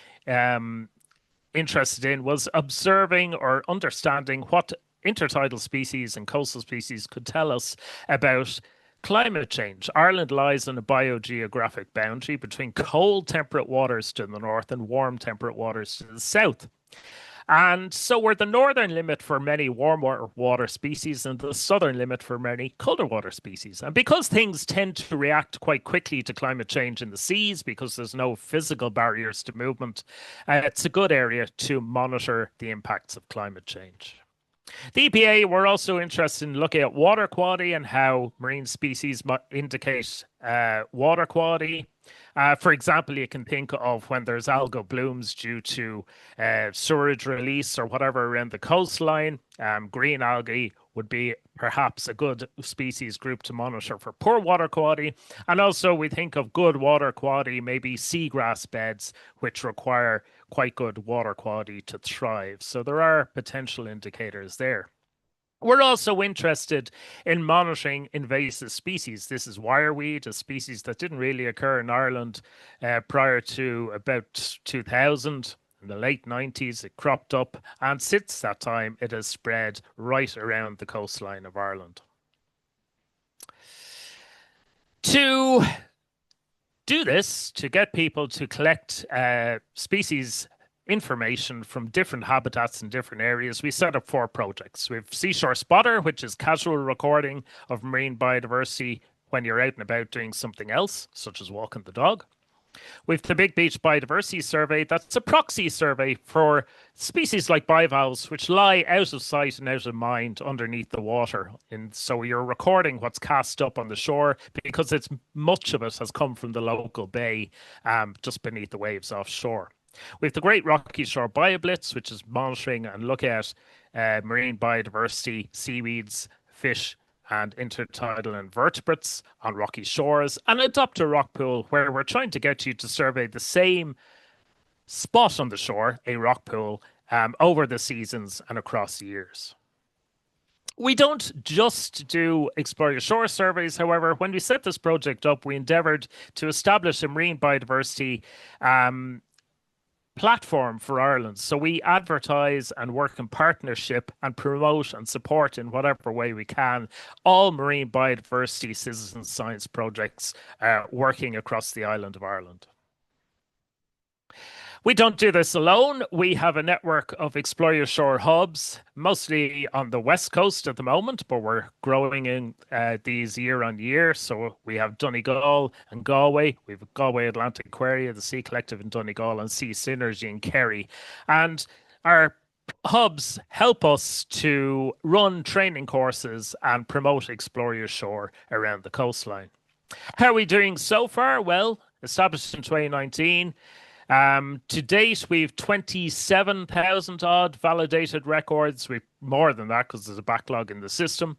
interested in was observing or understanding what intertidal species and coastal species could tell us about climate change. Ireland lies on a biogeographic boundary between cold temperate waters to the north and warm temperate waters to the south. And so we're the northern limit for many warm water species and the southern limit for many colder water species. And because things tend to react quite quickly to climate change in the seas, because there's no physical barriers to movement, it's a good area to monitor the impacts of climate change. The EPA were also interested in looking at water quality and how marine species indicate water quality. For example, you can think of when there's algal blooms due to sewerage release or whatever around the coastline. Green algae would be perhaps a good species group to monitor for poor water quality. And also we think of good water quality, maybe seagrass beds, which require quite good water quality to thrive. So there are potential indicators there. We're also interested in monitoring invasive species. This is wireweed, a species that didn't really occur in Ireland prior to about 2000. In the late 90s, it cropped up, and since that time, it has spread right around the coastline of Ireland. To do this, to get people to collect species information from different habitats in different areas, we set up 4 projects. We have Seashore Spotter, which is casual recording of marine biodiversity when you're out and about doing something else, such as walking the dog. We have the Big Beach Biodiversity Survey. That's a proxy survey for species like bivalves, which lie out of sight and out of mind underneath the water. And so you're recording what's cast up on the shore, because much of it has come from the local bay just beneath the waves offshore. We have the Great Rocky Shore BioBlitz, which is monitoring and looking at marine biodiversity, seaweeds, fish, and intertidal invertebrates on rocky shores, and Adopt a Rock Pool, where we're trying to get you to survey the same spot on the shore, a rock pool, over the seasons and across the years. We don't just do Explore Your Shore surveys, however. When we set this project up, we endeavoured to establish a marine biodiversity platform for Ireland. So we advertise and work in partnership and promote and support in whatever way we can all marine biodiversity citizen science projects working across the island of Ireland. We don't do this alone. We have a network of Explore Your Shore hubs, mostly on the west coast at the moment, but we're growing in these year on year. So we have Donegal and Galway. We have Galway Atlantaquaria, the Sea Collective in Donegal, and Sea Synergy in Kerry. And our hubs help us to run training courses and promote Explore Your Shore around the coastline. How are we doing so far? Well, established in 2019. To date, we've 27,000 odd validated records. We've more than that because there's a backlog in the system.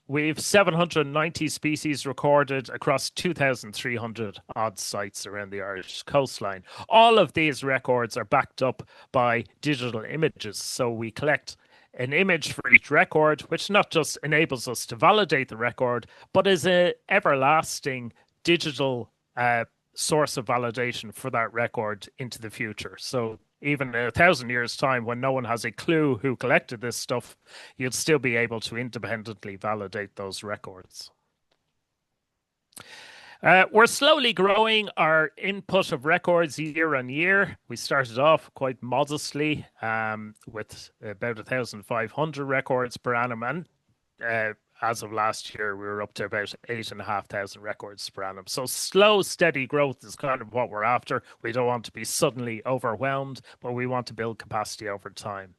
We've 790 species recorded across 2,300 odd sites around the Irish coastline. All of these records are backed up by digital images. So we collect an image for each record, which not just enables us to validate the record, but is an everlasting digital source of validation for that record into the future. So even in 1,000 years' time, when no one has a clue who collected this stuff, you'll still be able to independently validate those records. We're slowly growing our input of records year on year. We started off quite modestly with about 1,500 records per annum, and as of last year, we were up to about 8,500 records per annum. So slow, steady growth is kind of what we're after. We don't want to be suddenly overwhelmed, but we want to build capacity over time.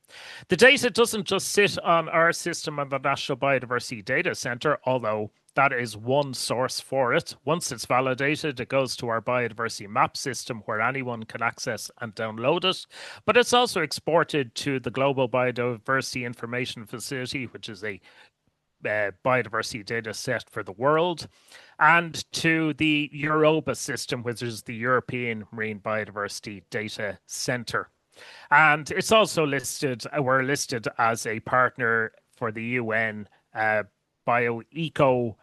The data doesn't just sit on our system and the National Biodiversity Data Centre, although that is one source for it. Once it's validated, it goes to our biodiversity map system where anyone can access and download it. But it's also exported to the Global Biodiversity Information Facility, which is a biodiversity data set for the world, and to the Europa system, which is the European Marine Biodiversity Data Centre. And it's also listed, we're listed as a partner for the UN BioEco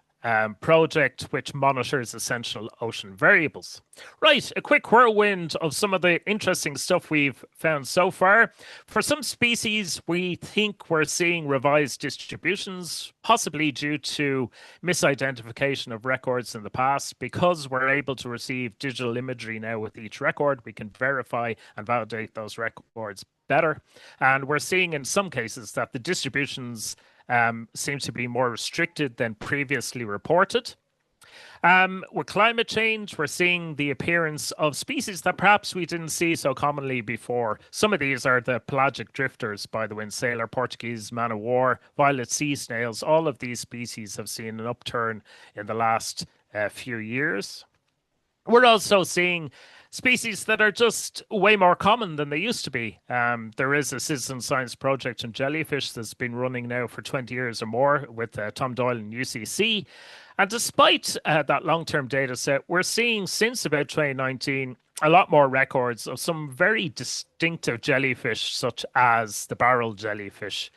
project, which monitors essential ocean variables. Right, a quick whirlwind of some of the interesting stuff we've found so far. For some species, we think we're seeing revised distributions, possibly due to misidentification of records in the past. Because we're able to receive digital imagery now with each record, we can verify and validate those records better. And we're seeing in some cases that the distributions seem to be more restricted than previously reported. With climate change, we're seeing the appearance of species that perhaps we didn't see so commonly before. Some of these are the pelagic drifters, by the wind sailor, Portuguese man of war, violet sea snails. All of these species have seen an upturn in the last few years. We're also seeing species that are just way more common than they used to be. There is a citizen science project on jellyfish that's been running now for 20 years or more with Tom Doyle and UCC. And despite that long-term data set, we're seeing since about 2019 a lot more records of some very distinctive jellyfish, such as the barrel jellyfish,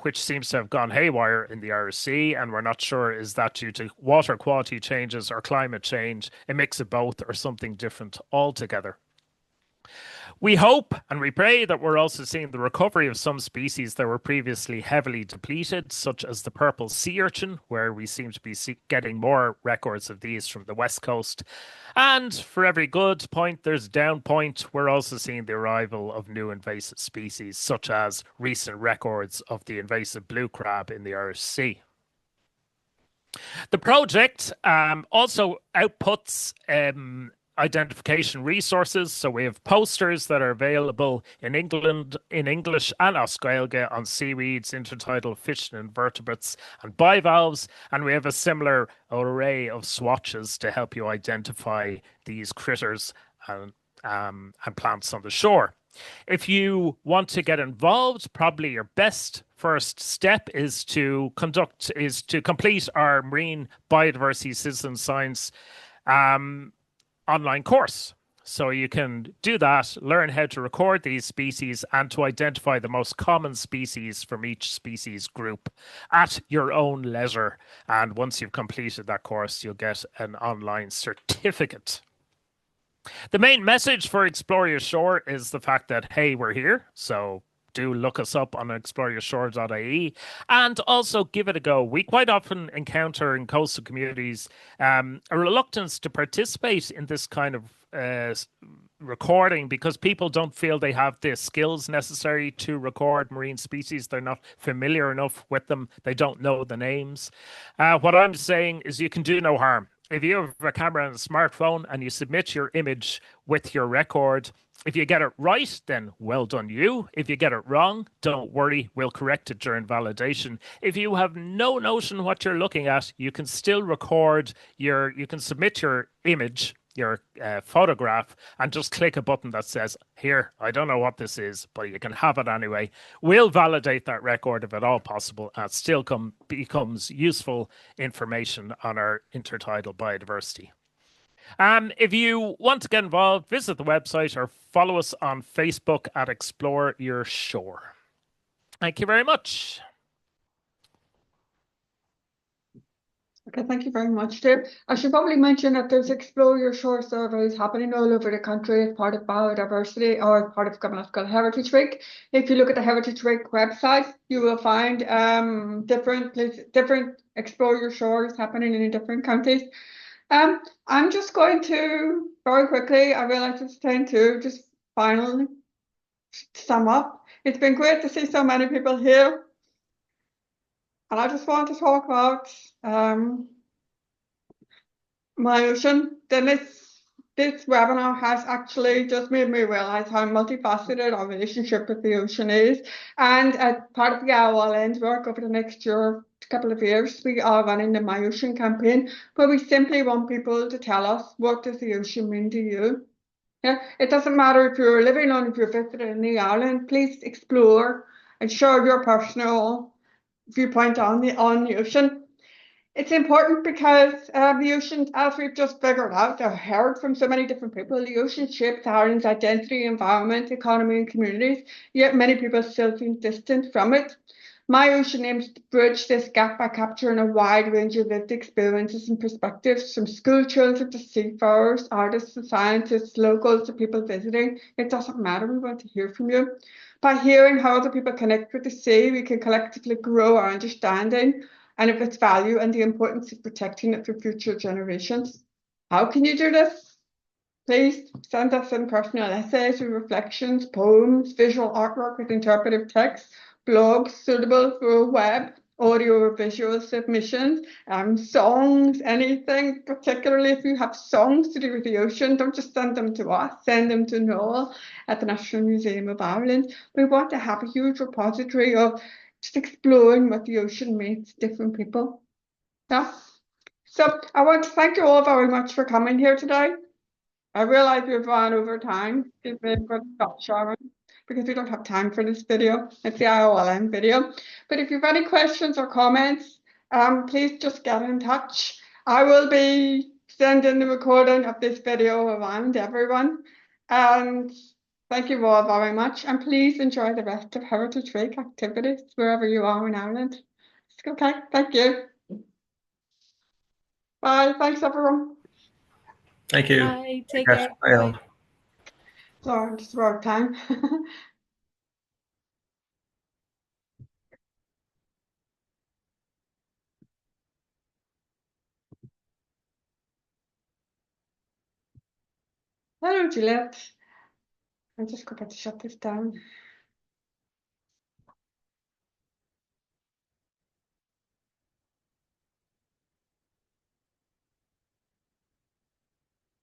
which seems to have gone haywire in the Irish Sea, and we're not sure is that due to water quality changes or climate change, a mix of both, or something different altogether. We hope and we pray that we're also seeing the recovery of some species that were previously heavily depleted, such as the purple sea urchin, where we seem to be getting more records of these from the west coast. And for every good point, there's a down point. We're also seeing the arrival of new invasive species, such as recent records of the invasive blue crab in the Irish Sea. The project also outputs identification resources. So we have posters that are available in England, in English and Oscailga on seaweeds, intertidal fish and invertebrates and bivalves. And we have a similar array of swatches to help you identify these critters and plants on the shore. If you want to get involved, probably your best first step is to complete our Marine Biodiversity Citizen Science online course. So you can do that, learn how to record these species and to identify the most common species from each species group at your own leisure. And once you've completed that course, you'll get an online certificate. The main message for Explore Your Shore is the fact that, hey, we're here. So do look us up on exploreyoursshore.ie and also give it a go. We quite often encounter in coastal communities a reluctance to participate in this kind of recording because people don't feel they have the skills necessary to record marine species. They're not familiar enough with them. They don't know the names. What I'm saying is you can do no harm. If you have a camera and a smartphone and you submit your image with your record, if you get it right, then well done you. If you get it wrong, don't worry, we'll correct it during validation. If you have no notion what you're looking at, you can still record you can submit your image, your photograph, and just click a button that says, here, I don't know what this is, but you can have it anyway. We'll validate that record if at all possible, and it still becomes useful information on our intertidal biodiversity. If you want to get involved, visit the website or follow us on Facebook at Explore Your Shore. Thank you very much. Okay, thank you very much, Dave. I should probably mention that there's Explore Your Shore surveys happening all over the country as part of biodiversity or part of Gomnastical Heritage Week. If you look at the Heritage Week website, you will find different Explore Your Shores happening in different counties. I'm just going to very quickly, I realize it's 10 to just finally sum up. It's been great to see so many people here. And I just want to talk about my ocean. Then this webinar has actually just made me realize how multifaceted our relationship with the ocean is. And as part of the IOLN's work over the next couple of years, we are running the My Ocean campaign, where we simply want people to tell us, what does the ocean mean to you? Yeah, it doesn't matter if you're living on, if you're visiting the island, please explore and share your personal viewpoint on the ocean. It's important because the ocean, as we've just figured out or heard from so many different people, the ocean shapes Ireland's identity, environment, economy and communities, yet many people still feel distant from it. My Ocean aims to bridge this gap by capturing a wide range of lived experiences and perspectives, from school children to seafarers, artists and scientists, locals to people visiting. It doesn't matter, we want to hear from you. By hearing how other people connect with the sea, we can collectively grow our understanding and of its value and the importance of protecting it for future generations. How can you do this? Please send us in personal essays or reflections, poems, visual artwork with interpretive text, blogs suitable for web, audio or visual submissions, songs, anything, particularly if you have songs to do with the ocean. Don't just send them to us, send them to Noel at the National Museum of Ireland. We want to have a huge repository of just exploring what the ocean means to different people. Yeah. So I want to thank you all very much for coming here today. I realize we've run over time. We've got to stop, Sharon, because we don't have time for this video. It's the IOLN video. But if you have any questions or comments, please just get in touch. I will be sending the recording of this video around everyone. And thank you all very much. And please enjoy the rest of Heritage Week activities wherever you are in Ireland. Okay, thank you. Bye. Thanks, everyone. Thank you. Bye. Take care. Bye all. Sorry, just about time. Hello, Juliet. I'm just going to shut this down.